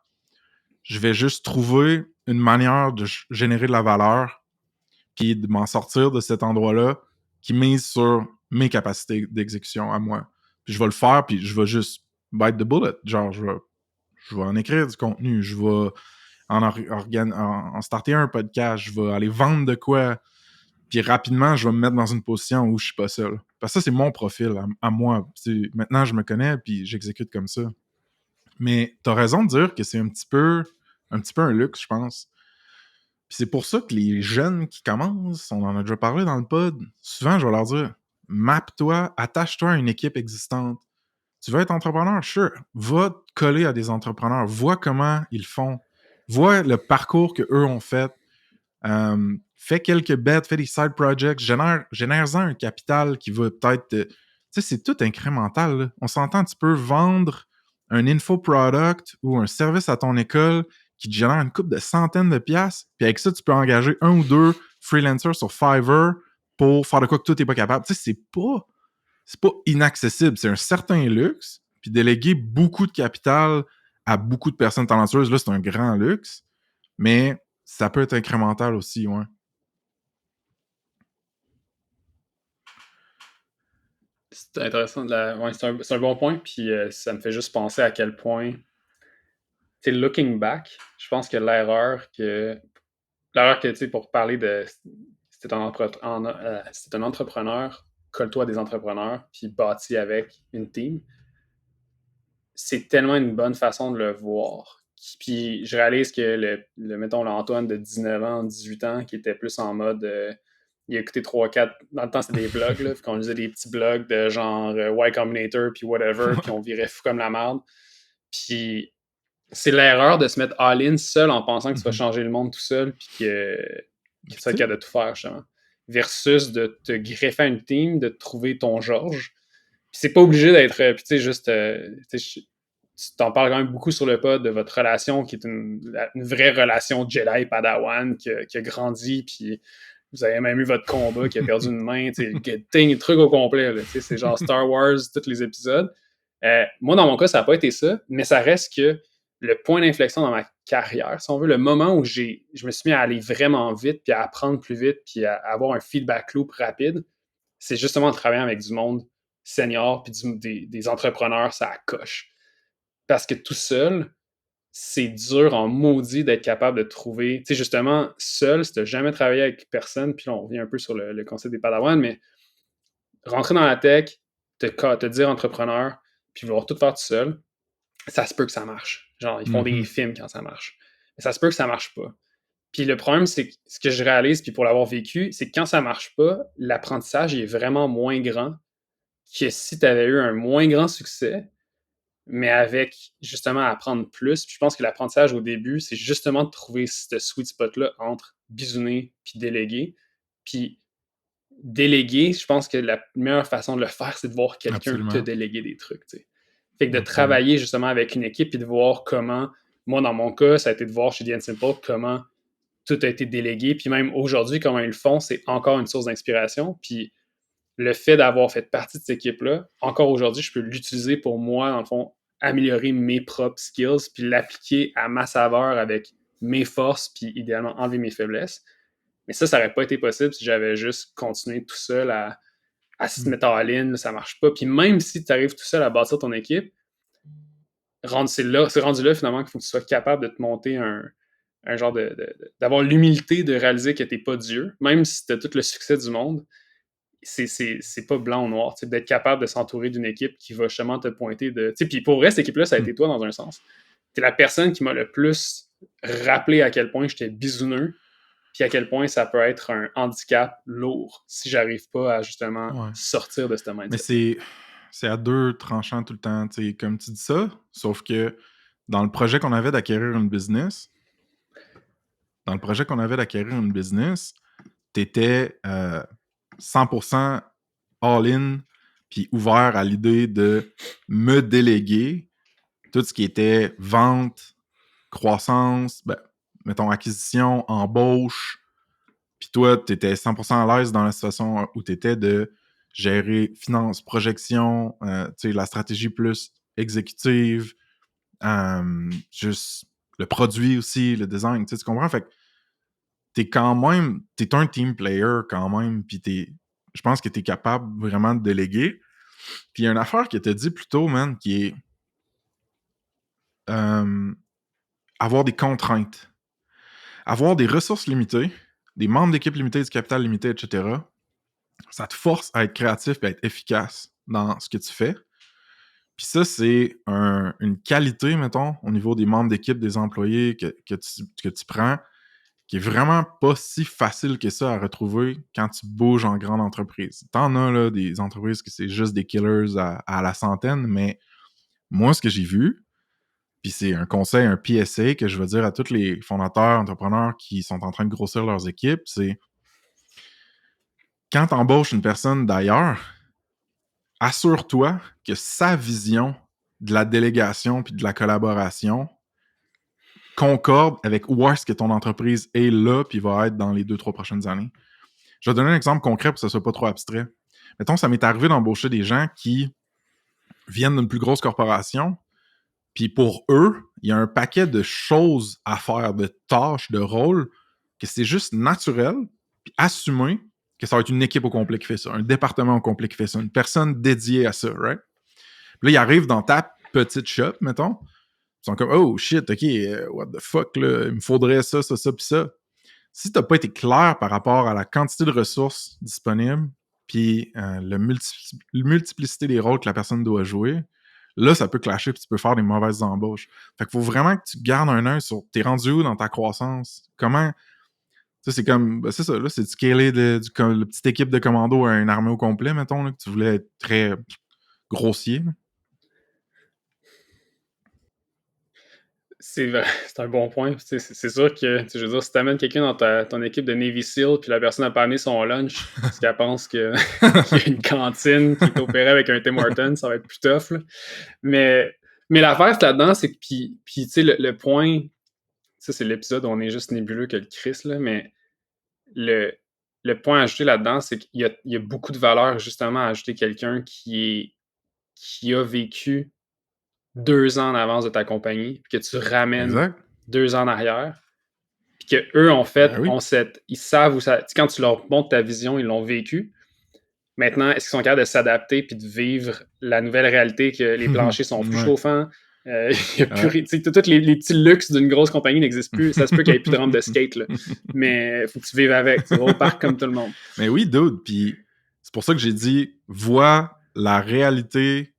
Je vais juste trouver une manière de générer de la valeur puis de m'en sortir de cet endroit-là qui mise sur mes capacités d'exécution à moi. Puis je vais le faire, puis je vais juste bite the bullet. Genre, je vais en écrire du contenu, je vais en starter un podcast, je vais aller vendre de quoi, puis rapidement, je vais me mettre dans une position où je suis pas seul. Parce que ça, c'est mon profil à moi. Maintenant, je me connais, puis j'exécute comme ça. Mais t'as raison de dire que c'est un petit peu un luxe, je pense. Puis c'est pour ça que les jeunes qui commencent, on en a déjà parlé dans le pod, souvent, je vais leur dire, map-toi, attache-toi à une équipe existante. Tu veux être entrepreneur? Sure. Va te coller à des entrepreneurs. Vois comment ils font. Vois le parcours qu'eux ont fait. Fais quelques bets, fais des side projects. Génère-en un capital qui va peut-être... Tu sais, c'est tout incrémental. Là. On s'entend, tu peux vendre un infoproduct ou un service à ton école qui te génère une couple de centaines de piastres. Puis avec ça, tu peux engager 1 ou 2 freelancers sur Fiverr pour faire de quoi que toi, t'es pas capable. Tu sais, c'est pas inaccessible. C'est un certain luxe. Puis déléguer beaucoup de capital à beaucoup de personnes talentueuses, là, c'est un grand luxe. Mais ça peut être incrémental aussi, ouais. C'est intéressant. Ouais, c'est un bon point. Puis ça me fait juste penser à quel point, tu sais, looking back, je pense que l'erreur que, tu sais, pour parler de, si t'es un entrepreneur, colle-toi à des entrepreneurs, puis bâtis avec une team. C'est tellement une bonne façon de le voir. Puis je réalise que mettons, l'Antoine de 19 ans, 18 ans, qui était plus en mode... il a écouté 3-4... Dans le temps, c'était des blogs, là. Puis qu'on lisait des petits blogs de genre Y Combinator, puis whatever, puis on virait fou comme la merde. Puis c'est l'erreur de se mettre all-in seul en pensant que tu vas changer le monde tout seul, puis que tu vas être capable de tout faire, justement. Versus de te greffer à une team, de trouver ton George. Puis c'est pas obligé d'être... Puis tu sais, juste... tu t'en parles quand même beaucoup sur le pod de votre relation qui est une vraie relation Jedi-Padawan qui a grandi, puis vous avez même eu votre combat qui a perdu une main, tu sais, le truc au complet, là, c'est genre Star Wars, tous les épisodes. Moi, dans mon cas, ça n'a pas été ça, mais ça reste que le point d'inflexion dans ma carrière, si on veut, le moment où je me suis mis à aller vraiment vite, puis à apprendre plus vite, puis à avoir un feedback loop rapide, c'est justement de travailler avec du monde senior, puis des entrepreneurs, ça coche. Parce que tout seul, c'est dur en maudit d'être capable de trouver... Tu sais, justement, seul, si tu n'as jamais travaillé avec personne, puis là, on revient un peu sur le concept des Padawan, mais rentrer dans la tech, te dire entrepreneur, puis vouloir tout faire tout seul, ça se peut que ça marche. Genre, ils font des films quand ça marche. Mais ça se peut que ça marche pas. Puis le problème, c'est que ce que je réalise, puis pour l'avoir vécu, c'est que quand ça marche pas, l'apprentissage est vraiment moins grand que si tu avais eu un moins grand succès, mais avec justement apprendre plus. Puis je pense que l'apprentissage au début, c'est justement de trouver ce sweet spot-là entre bisouner puis déléguer. Puis déléguer, je pense que la meilleure façon de le faire, c'est de voir quelqu'un te déléguer des trucs. T'sais. Fait que de travailler justement avec une équipe et de voir comment, moi dans mon cas, ça a été de voir chez The Simple comment tout a été délégué. Puis même aujourd'hui, comment ils le font, c'est encore une source d'inspiration. Puis le fait d'avoir fait partie de cette équipe-là, encore aujourd'hui, je peux l'utiliser pour moi, dans le fond, améliorer mes propres skills, puis l'appliquer à ma saveur avec mes forces, puis idéalement enlever mes faiblesses. Mais ça n'aurait pas été possible si j'avais juste continué tout seul à se mettre en ligne, ça marche pas. Puis même si tu arrives tout seul à bâtir ton équipe, c'est rendu là finalement qu'il faut que tu sois capable de te monter un genre d'avoir l'humilité de réaliser que t'es pas Dieu, même si tu as tout le succès du monde. C'est pas blanc ou noir, d'être capable de s'entourer d'une équipe qui va justement te pointer de... Puis pour vrai, cette équipe-là, ça a été toi dans un sens. T'es la personne qui m'a le plus rappelé à quel point j'étais bisouneux, puis à quel point ça peut être un handicap lourd si j'arrive pas à justement sortir de ce mindset. Mais c'est à deux tranchants tout le temps, comme tu dis ça, sauf que dans le projet qu'on avait d'acquérir une business, dans le projet qu'on avait d'acquérir une business, t'étais 100% all-in puis ouvert à l'idée de me déléguer tout ce qui était vente, croissance, mettons acquisition, embauche. Puis toi, t'étais 100% à l'aise dans la situation où t'étais de gérer finance, projection, la stratégie plus exécutive, juste le produit aussi, le design, tu comprends? Fait que t'es un team player quand même, puis je pense que t'es capable vraiment de déléguer. Puis il y a une affaire que t'as dit plus tôt, man, qui est avoir des contraintes. Avoir des ressources limitées, des membres d'équipe limitée, du capital limité, etc., ça te force à être créatif et à être efficace dans ce que tu fais. Puis ça, c'est une qualité, mettons, au niveau des membres d'équipe, des employés que tu prends, qui est vraiment pas si facile que ça à retrouver quand tu bouges en grande entreprise. T'en as là, des entreprises qui c'est juste des killers à la centaine, mais moi, ce que j'ai vu, puis c'est un conseil, un PSA que je veux dire à tous les fondateurs, entrepreneurs qui sont en train de grossir leurs équipes, c'est quand tu embauches une personne d'ailleurs, assure-toi que sa vision de la délégation puis de la collaboration concorde avec où est-ce que ton entreprise est là puis va être dans les 2-3 prochaines années. Je vais donner un exemple concret pour que ce soit pas trop abstrait. Mettons, ça m'est arrivé d'embaucher des gens qui viennent d'une plus grosse corporation, puis pour eux, il y a un paquet de choses à faire, de tâches, de rôles, que c'est juste naturel, puis assumé que ça va être une équipe au complet qui fait ça, un département au complet qui fait ça, une personne dédiée à ça, right? Puis là, ils arrivent dans ta petite shop, mettons, ils sont comme « Oh shit, ok, what the fuck, là, il me faudrait ça, ça, ça, puis ça. » Si t'as pas été clair par rapport à la quantité de ressources disponibles, puis la multiplicité des rôles que la personne doit jouer, là, ça peut clasher puis tu peux faire des mauvaises embauches. Fait qu'il faut vraiment que tu gardes un œil sur t'es rendu où dans ta croissance. Comment... Ça, c'est comme... c'est ça, là, c'est de scaler la petite équipe de commando à une armée au complet, mettons, là, que tu voulais être très grossier. Là. C'est un bon point. C'est sûr que, je veux dire, si tu amènes quelqu'un dans ton équipe de Navy SEAL puis la personne n'a pas amené son lunch parce qu'elle pense qu'il y a une cantine qui est opérée avec un Tim Hortons, ça va être plus tough. Là. Mais l'affaire là-dedans, c'est que, puis tu sais, le point, ça c'est l'épisode où on est juste nébuleux que le Chris, là, mais le point à ajouter là-dedans, c'est qu'il y a beaucoup de valeur justement à ajouter quelqu'un qui a vécu 2 ans en avance de ta compagnie, puis que tu ramènes Exact. 2 ans en arrière, puis qu'eux, en fait, oui. ils savent où ça... Quand tu leur montres ta vision, ils l'ont vécu. Maintenant, est-ce qu'ils sont capables de s'adapter puis de vivre la nouvelle réalité que les planchers sont plus chauffants? Y a plus, tous les petits luxes d'une grosse compagnie n'existent plus. Ça se peut qu'il n'y ait plus de rampe de skate, là. Mais il faut que tu vives avec. Tu vas au parc comme tout le monde. Mais oui, dude. Puis c'est pour ça que j'ai dit, vois la réalité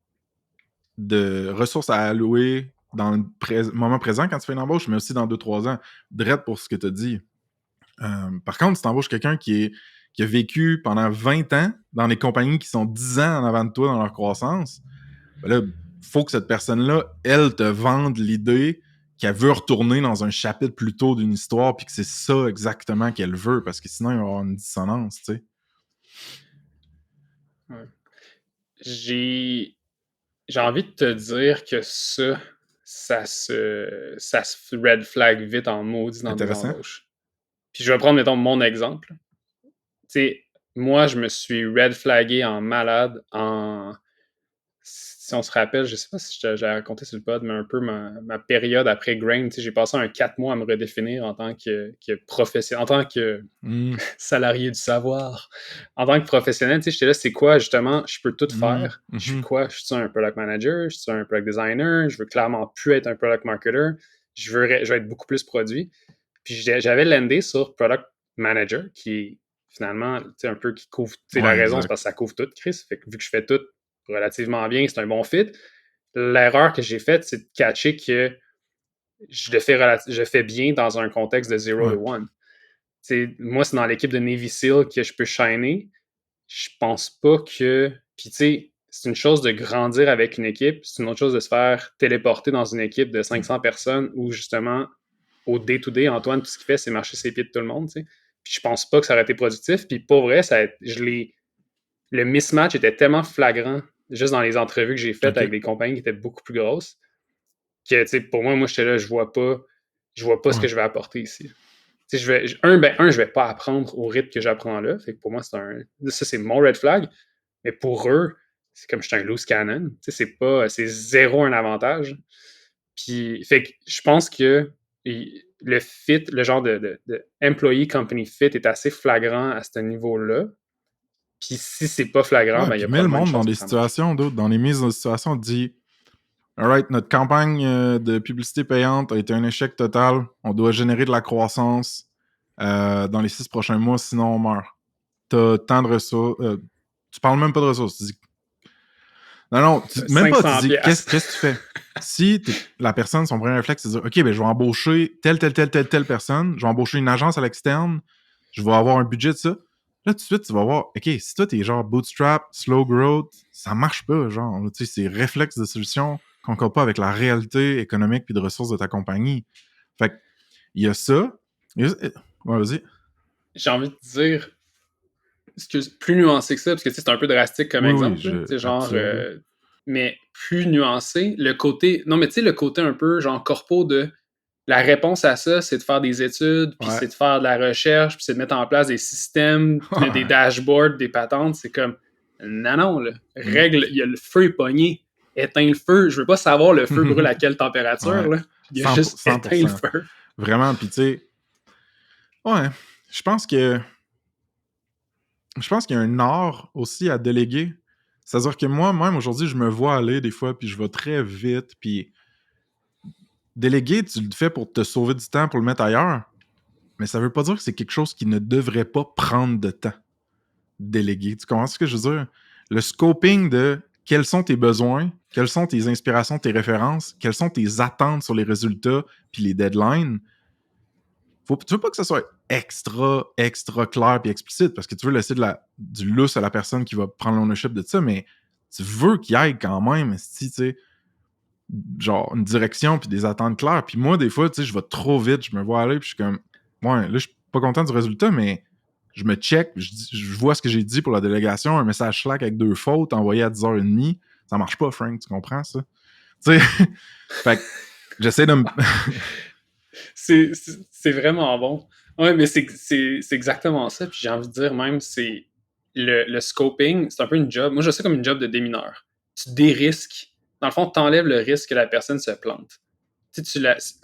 de ressources à allouer dans le moment présent quand tu fais une embauche, mais aussi dans 2-3 ans. Drette pour ce que tu as dit. Par contre, si tu embauches quelqu'un qui a vécu pendant 20 ans dans les compagnies qui sont 10 ans en avant de toi dans leur croissance, ben là, faut que cette personne-là, elle te vende l'idée qu'elle veut retourner dans un chapitre plus tôt d'une histoire puis que c'est ça exactement qu'elle veut parce que sinon, il va y avoir une dissonance, tu sais. Ouais. J'ai envie de te dire que ça se red flag vite en maudit dans des embauches. Puis je vais prendre, mettons, mon exemple. Tu sais, moi, je me suis red flagué en malade si on se rappelle, je sais pas si j'ai raconté sur le pod, mais un peu ma période après Grain, tu sais, j'ai passé un 4 mois à me redéfinir en tant que professionnel, en tant que salarié du savoir. En tant que professionnel, tu sais, j'étais là, c'est quoi, justement, je peux tout faire. Je suis quoi? Je suis un product manager? Je suis un product designer? Je veux clairement plus être un product marketer. Je veux être beaucoup plus produit. Puis j'avais landé sur product manager, qui est finalement, tu sais, un peu qui couvre, tu sais, la raison, c'est parce que ça couvre tout, Chris. Fait que vu que je fais tout relativement bien, c'est un bon fit. L'erreur que j'ai faite, c'est de catcher que je fais bien dans un contexte de 0 to 1. Moi, c'est dans l'équipe de Navy SEAL que je peux shiner. Je pense pas que... Puis tu sais, c'est une chose de grandir avec une équipe, c'est une autre chose de se faire téléporter dans une équipe de 500 personnes où justement, au day-to-day, Antoine, tout ce qu'il fait, c'est marcher ses pieds de tout le monde, tu sais. Puis je pense pas que ça aurait été productif. Puis pour vrai, le mismatch était tellement flagrant, juste dans les entrevues que j'ai faites avec des compagnies qui étaient beaucoup plus grosses, que, tu sais, pour moi, j'étais là, je vois pas ce que je vais apporter ici. Tu sais, je vais pas apprendre au rythme que j'apprends là. Fait que pour moi, ça, c'est mon red flag. Mais pour eux, c'est comme j'étais un loose cannon. Tu sais, c'est zéro un avantage. Puis, fait que je pense que le fit, le genre de employee company fit est assez flagrant à ce niveau-là. Puis si c'est pas flagrant, ben il y a mets le probablement une monde dans chance des que ça marche. situations, d'autres, dans les mises en situation, dit alright, notre campagne de publicité payante a été un échec total. On doit générer de la croissance dans les 6 prochains mois, sinon on meurt. T'as tant de ressources. Tu parles même pas de ressources. Tu dis... Non, même pas. Tu dis, qu'est-ce que tu fais? Si la personne, son premier réflexe, c'est de dire, OK, ben, je vais embaucher telle personne, je vais embaucher une agence à l'externe, je vais avoir un budget de ça. Là, tout de suite, tu vas voir, OK, si toi, t'es genre bootstrap, slow growth, ça marche pas, genre. Tu sais, c'est réflexe de solution qu'on concorde pas avec la réalité économique puis de ressources de ta compagnie. Fait que, il y a ça. Ouais, vas-y. J'ai envie de dire, plus nuancé que ça, parce que c'est un peu drastique comme exemple. Mais plus nuancé, le côté un peu genre corpo de la réponse à ça, c'est de faire des études, puis c'est de faire de la recherche, puis c'est de mettre en place des systèmes, des dashboards, des patentes. C'est comme, non, là. Règle, il y a le feu est pogné. Éteins le feu. Je veux pas savoir le feu brûle à quelle température, là. Il y a juste éteint le feu. Vraiment, puis tu sais, je pense qu'il y a un art aussi à déléguer. C'est-à-dire que moi-même, aujourd'hui, je me vois aller des fois, puis je vais très vite, puis déléguer, tu le fais pour te sauver du temps, pour le mettre ailleurs, mais ça veut pas dire que c'est quelque chose qui ne devrait pas prendre de temps. Déléguer. Tu comprends ce que je veux dire? Le scoping de quels sont tes besoins, quelles sont tes inspirations, tes références, quelles sont tes attentes sur les résultats, puis les deadlines. Tu veux pas que ça soit extra clair puis explicite parce que tu veux laisser du lousse à la personne qui va prendre l'ownership de ça, mais tu veux qu'il y ait quand même, tu sais, genre une direction puis des attentes claires. Puis moi, des fois, tu sais, je vais trop vite, je me vois aller puis je suis comme, ouais, là, je suis pas content du résultat, mais je me check, je vois ce que j'ai dit pour la délégation, un message Slack avec 2 fautes envoyé à 10h30. Ça marche pas, Frank, tu comprends ça? Tu sais, fait que j'essaie de me... c'est vraiment bon. Ouais, mais c'est exactement ça. Puis j'ai envie de dire même, c'est le scoping, c'est un peu une job. Moi, je sais comme une job de démineur. Tu dérisques. Dans le fond, tu enlèves le risque que la personne se plante. Tu sais,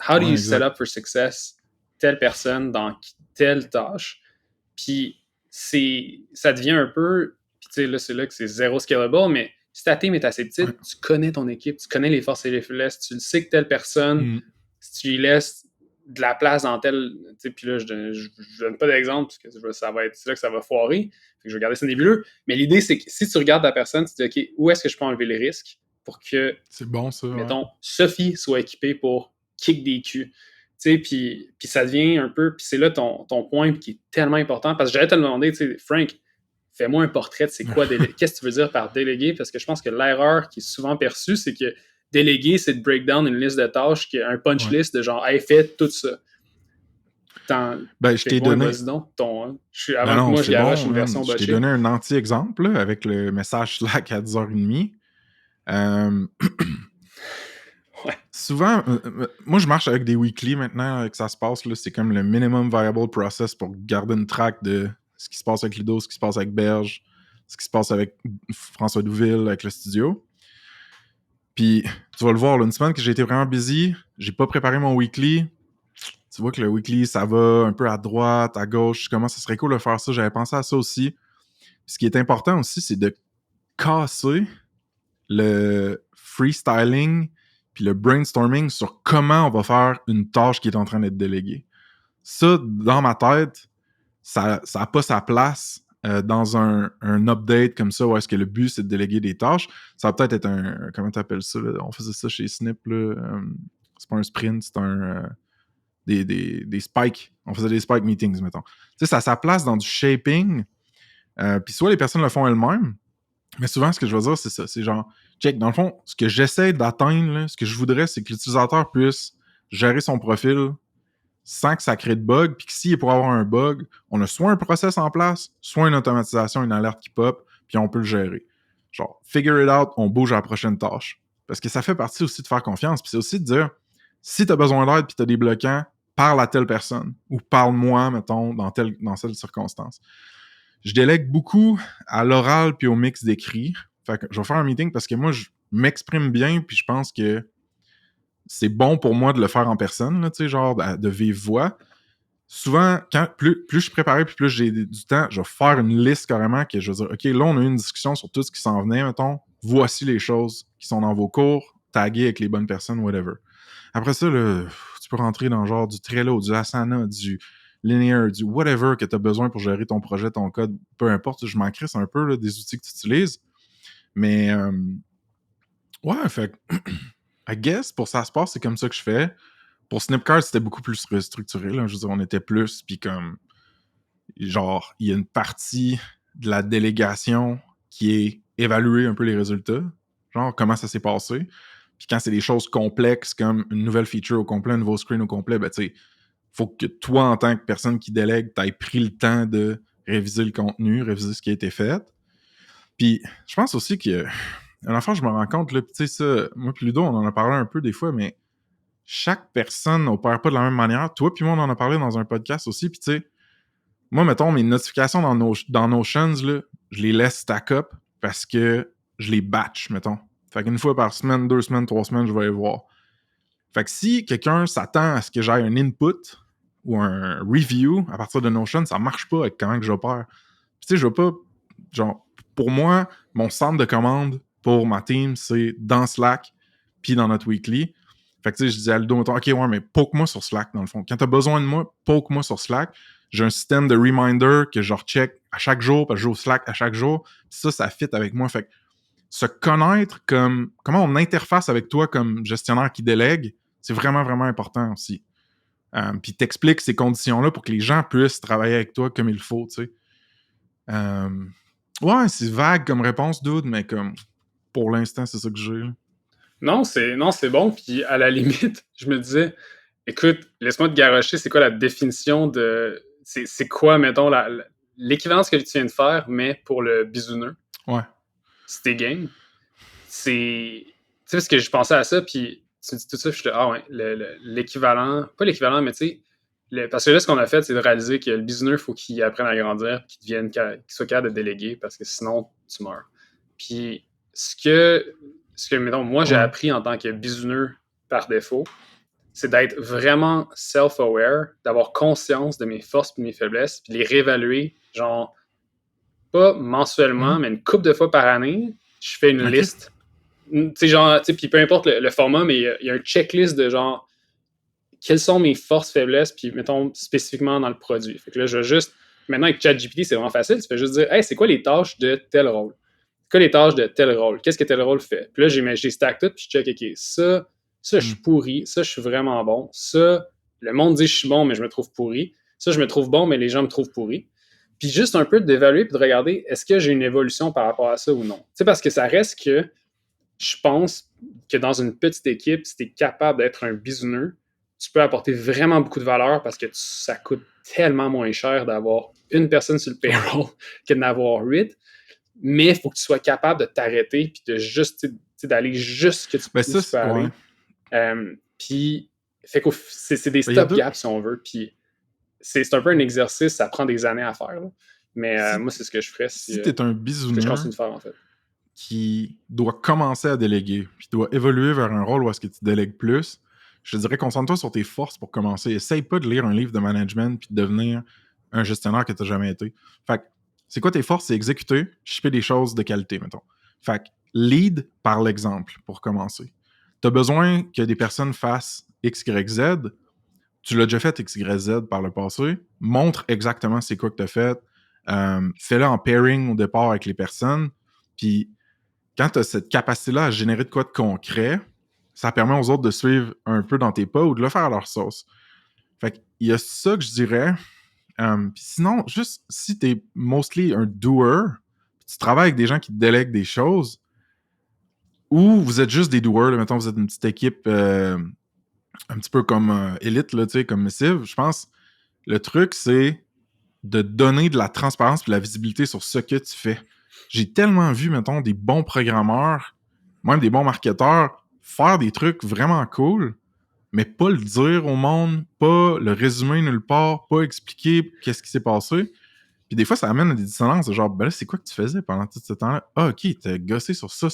how do you set up for success telle personne dans telle tâche? Puis ça devient un peu, puis tu sais, là, c'est là que c'est zéro scalable, mais si ta team est assez petite, tu connais ton équipe, tu connais les forces et les faiblesses, tu le sais que telle personne, si tu lui laisses de la place dans tel, tu sais, puis là, je donne pas d'exemple, parce que c'est là que ça va foirer, fait que je vais garder ça nébuleux, mais l'idée, c'est que si tu regardes la personne, tu te dis, OK, où est-ce que je peux enlever les risques pour que, c'est bon, ça, mettons, Sophie soit équipée pour kick des culs. Tu sais, puis ça devient un peu... Puis c'est là ton point qui est tellement important. Parce que j'allais te demander, tu sais, Frank, fais-moi un portrait de c'est quoi déléguer. Qu'est-ce que tu veux dire par déléguer? Parce que je pense que l'erreur qui est souvent perçue, c'est que déléguer, c'est de break down une liste de tâches, qui est un punch list de genre, hey, fais tout ça. Je t'ai donné... Avant que moi, je garoche une version botchée. Je t'ai donné un anti-exemple là, avec le message Slack à 10h30. Souvent, moi je marche avec des weekly maintenant que ça se passe, là, c'est comme le minimum viable process pour garder une track de ce qui se passe avec Ludo, ce qui se passe avec Berge, ce qui se passe avec François Douville, avec le studio. Puis tu vas le voir, là, une semaine que j'ai été vraiment busy, j'ai pas préparé mon weekly. Tu vois que le weekly, ça va un peu à droite, à gauche. Comment ça serait cool de faire ça? J'avais pensé à ça aussi. Puis ce qui est important aussi, c'est de casser le freestyling puis le brainstorming sur comment on va faire une tâche qui est en train d'être déléguée. Ça, dans ma tête, ça n'a pas sa place dans un update comme ça où est-ce que le but, c'est de déléguer des tâches. Ça va peut-être être un... Comment tu appelles ça? Là? On faisait ça chez Snip. Là, c'est pas un sprint, c'est un... des spikes. On faisait des spike meetings, mettons. Tu sais, ça a sa place dans du shaping. Puis soit les personnes le font elles-mêmes, mais souvent, ce que je veux dire, c'est ça. C'est genre, check, dans le fond, ce que j'essaie d'atteindre, là, ce que je voudrais, c'est que l'utilisateur puisse gérer son profil sans que ça crée de bug, puis que s'il est pour avoir un bug, on a soit un process en place, soit une automatisation, une alerte qui pop, puis on peut le gérer. Genre, figure it out, on bouge à la prochaine tâche. Parce que ça fait partie aussi de faire confiance, puis c'est aussi de dire, si t'as besoin d'aide puis t'as des bloquants, parle à telle personne, ou parle-moi, mettons, dans cette circonstance. Je délègue beaucoup à l'oral puis au mix d'écrit. Fait que je vais faire un meeting parce que moi, je m'exprime bien, puis je pense que c'est bon pour moi de le faire en personne, là, tu sais, genre de vive voix. Souvent, plus je suis préparé puis plus j'ai du temps, je vais faire une liste carrément que je vais dire, OK, là, on a eu une discussion sur tout ce qui s'en venait, mettons. Voici les choses qui sont dans vos cours, taguées avec les bonnes personnes, whatever. Après ça, là, tu peux rentrer dans genre du Trello, du Asana, du Linear, du whatever que tu as besoin pour gérer ton projet, ton code, peu importe. Je m'en crisse un peu là, des outils que tu utilises. Mais, ouais, fait I guess, pour ça se passe, c'est comme ça que je fais. Pour Snipcard, c'était beaucoup plus structuré. Là. Je veux dire, on était plus, puis comme, genre, il y a une partie de la délégation qui est évaluer un peu les résultats, genre, comment ça s'est passé. Puis quand c'est des choses complexes, comme une nouvelle feature au complet, un nouveau screen au complet, ben, tu sais, faut que toi, en tant que personne qui délègue, t'aies pris le temps de réviser le contenu, réviser ce qui a été fait. Puis, je pense aussi que, à la fin, je me rends compte, là, tu sais, ça, moi puis Ludo, on en a parlé un peu des fois, mais chaque personne n'opère pas de la même manière. Toi puis moi, on en a parlé dans un podcast aussi, puis tu sais, moi, mettons, mes notifications dans Notions, là, je les laisse stack up parce que je les batch, mettons. Fait qu'une fois par semaine, 2 semaines, 3 semaines, je vais les voir. Fait que si quelqu'un s'attend à ce que j'aille un input ou un review à partir de Notion, ça marche pas avec comment que j'opère. Puis tu sais, je veux pas... Genre, pour moi, mon centre de commande pour ma team, c'est dans Slack puis dans notre weekly. Fait que tu sais, je disais à Ludo, mettons, OK, ouais, mais poke-moi sur Slack, dans le fond. Quand t'as besoin de moi, poke-moi sur Slack. J'ai un système de reminder que je recheck à chaque jour, parce que je joue au Slack à chaque jour. Ça fit avec moi. Fait que se connaître comme comment on interface avec toi comme gestionnaire qui délègue, c'est vraiment, vraiment important aussi. Puis t'expliques ces conditions-là pour que les gens puissent travailler avec toi comme il faut, tu sais. Ouais, c'est vague comme réponse, dude, mais comme pour l'instant, c'est ça que j'ai. Là. Non, c'est bon. Puis à la limite, je me disais, écoute, laisse-moi te garrocher, c'est quoi la définition de. C'est quoi, mettons, l'équivalence que tu viens de faire, mais pour le bisouneux? Ouais. C'était game. C'est. Tu sais, parce que je pensais à ça, puis tu me dis tout ça, je te ah ouais, l'équivalent. Pas l'équivalent, mais tu sais. Parce que là, ce qu'on a fait, c'est de réaliser que le bisouneux, il faut qu'il apprenne à grandir, qu'il soit capable de déléguer, parce que sinon, tu meurs. Puis, ce que mettons, moi, j'ai appris en tant que bisouneux par défaut, c'est d'être vraiment self-aware, d'avoir conscience de mes forces et mes faiblesses, puis les réévaluer, genre, pas mensuellement, mais une couple de fois par année, je fais une liste. Tu sais, genre, puis peu importe le format, mais il y a un checklist de genre, quelles sont mes forces, faiblesses, puis mettons spécifiquement dans le produit. Fait que là, je vais juste, maintenant avec ChatGPT, c'est vraiment facile, tu fais juste dire, hey, c'est quoi les tâches de tel rôle? C'est quoi les tâches de tel rôle? Qu'est-ce que tel rôle fait? Puis là, j'ai stack tout, puis je check, OK, ça, je suis pourri, ça, je suis vraiment bon, ça, le monde dit que je suis bon, mais je me trouve pourri, ça, je me trouve bon, mais les gens me trouvent pourri. Puis juste un peu d'évaluer, puis de regarder, est-ce que j'ai une évolution par rapport à ça ou non? Tu sais, parce que ça reste que, je pense que dans une petite équipe, si tu es capable d'être un bisouneux, tu peux apporter vraiment beaucoup de valeur parce que ça coûte tellement moins cher d'avoir une personne sur le payroll que d'en avoir 8. Mais il faut que tu sois capable de t'arrêter puis de juste d'aller juste ce que tu peux aller. Puis fait que c'est des stop-gaps si on veut. Puis c'est un peu un exercice, ça prend des années à faire. Là. Mais moi, c'est ce que je ferais si tu es un bisouneux je continue de faire en fait. Qui doit commencer à déléguer, puis doit évoluer vers un rôle où est-ce que tu délègues plus, je te dirais, concentre-toi sur tes forces pour commencer. Essaye pas de lire un livre de management puis de devenir un gestionnaire que tu n'as jamais été. Fait que, c'est quoi tes forces? C'est exécuter, shipper des choses de qualité, mettons. Fait que, lead par l'exemple pour commencer. Tu as besoin que des personnes fassent X, Y, Z. Tu l'as déjà fait X, Y, Z par le passé. Montre exactement c'est quoi que tu as fait. Fais-le en pairing au départ avec les personnes. Puis, quand tu as cette capacité-là à générer de quoi de concret, ça permet aux autres de suivre un peu dans tes pas ou de le faire à leur sauce. Fait qu'il y a ça que je dirais. Puis sinon, juste si tu es mostly un doer, tu travailles avec des gens qui te délèguent des choses, ou vous êtes juste des doers, là, mettons, vous êtes une petite équipe un petit peu comme Elite, là, tu sais, comme Missive, je pense le truc, c'est de donner de la transparence et de la visibilité sur ce que tu fais. J'ai tellement vu, mettons, des bons programmeurs, même des bons marketeurs, faire des trucs vraiment cool, mais pas le dire au monde, pas le résumer nulle part, pas expliquer qu'est-ce qui s'est passé. Puis des fois, ça amène à des dissonances de genre, ben là, c'est quoi que tu faisais pendant tout ce temps-là? Ah, ok, t'as gossé sur ça.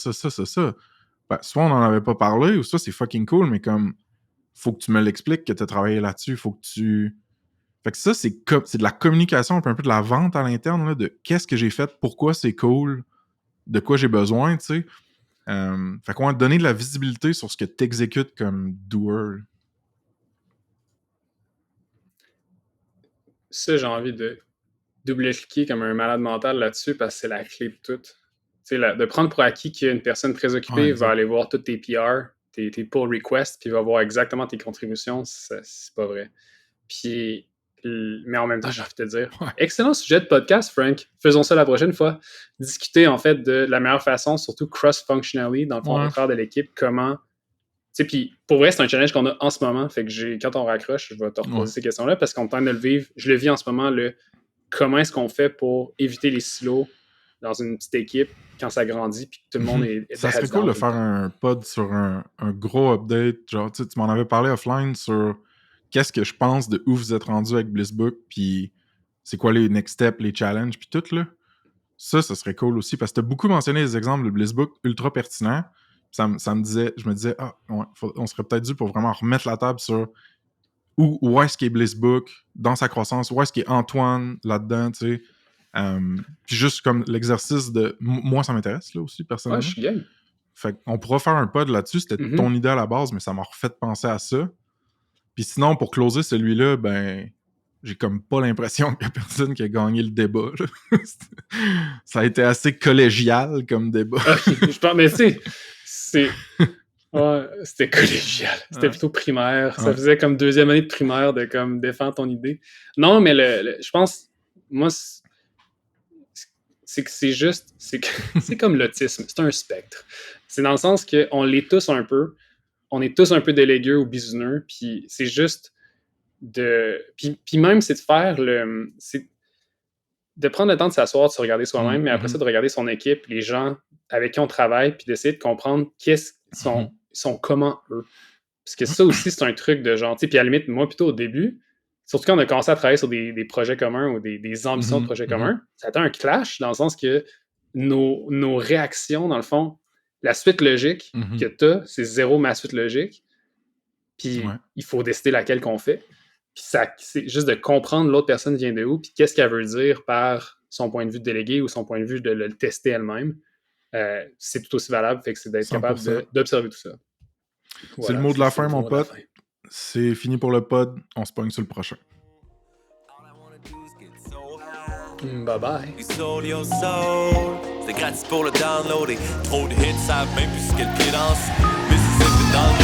Ben, soit on n'en avait pas parlé, ou soit c'est fucking cool, mais comme, faut que tu me l'expliques que t'as travaillé là-dessus, faut que tu... Fait que ça, c'est de la communication, un peu de la vente à l'interne, là, de qu'est-ce que j'ai fait, pourquoi c'est cool, de quoi j'ai besoin, tu sais. Fait qu'on va donner de la visibilité sur ce que t'exécutes comme doer. Ça, j'ai envie de double-cliquer comme un malade mental là-dessus parce que c'est la clé de tout. De prendre pour acquis qu'une personne très occupée va aller voir tous tes PR, tes pull requests, puis va voir exactement tes contributions, c'est pas vrai. Puis, mais en même temps, j'ai envie de te dire, excellent sujet de podcast, Frank. Faisons ça la prochaine fois. Discuter, en fait, de la meilleure façon, surtout cross-functionally, dans le fond, au travers de l'équipe, comment... Puis, pour vrai, c'est un challenge qu'on a en ce moment. Fait que quand on raccroche, je vais te reposer ces questions-là parce qu'on tente de le vivre. Je le vis en ce moment, comment est-ce qu'on fait pour éviter les silos dans une petite équipe quand ça grandit puis que tout le monde est ça serait cool de faire un pod sur un gros update. Genre, tu m'en avais parlé offline sur qu'est-ce que je pense de où vous êtes rendu avec Blissbook, puis c'est quoi les next steps, les challenges, puis tout, là. Ça serait cool aussi, parce que t'as beaucoup mentionné les exemples de Blissbook ultra pertinents. Je me disais, on serait peut-être dû pour vraiment remettre la table sur où est-ce qu'est Blissbook dans sa croissance, où est-ce qu'est Antoine là-dedans, tu sais. Puis juste comme l'exercice de... Moi, ça m'intéresse, là, aussi, personnellement. Ouais, je suis game. Fait qu'on pourra faire un pod là-dessus. C'était ton idée à la base, mais ça m'a refait penser à ça. Puis sinon, pour closer celui-là, ben... J'ai comme pas l'impression qu'il y a personne qui a gagné le débat. Ça a été assez collégial comme débat. Je pense, mais tu sais, c'était collégial. C'était plutôt primaire. Ça faisait comme deuxième année de primaire de comme défendre ton idée. Non, mais je pense, moi, c'est que c'est juste, c'est comme l'autisme. C'est un spectre. C'est dans le sens qu'on l'est tous un peu. On est tous un peu délégués ou bisouneux. Puis c'est juste puis même, c'est de faire c'est de prendre le temps de s'asseoir, de se regarder soi-même, mais après ça, de regarder son équipe, les gens avec qui on travaille, puis d'essayer de comprendre sont comment eux. Parce que ça aussi, c'est un truc de genre, tu sais, puis à la limite, moi, plutôt au début, surtout quand on a commencé à travailler sur des projets communs ou des ambitions de projets communs, ça a été un clash dans le sens que nos réactions, dans le fond, la suite logique que tu as, c'est zéro ma suite logique. Puis il faut décider laquelle qu'on fait. Puis c'est juste de comprendre l'autre personne vient de où, puis qu'est-ce qu'elle veut dire par son point de vue de délégué ou son point de vue de le tester elle-même. C'est tout aussi valable, fait que c'est d'être 100%. Capable d'observer tout ça. Voilà, c'est le mot de la fin, mon pote. C'est fini pour le pod. On se pogne sur le prochain. Bye bye. C'est gratis pour le download et trop de hits, ça même plus ce que le pied danse. Mississippi dans le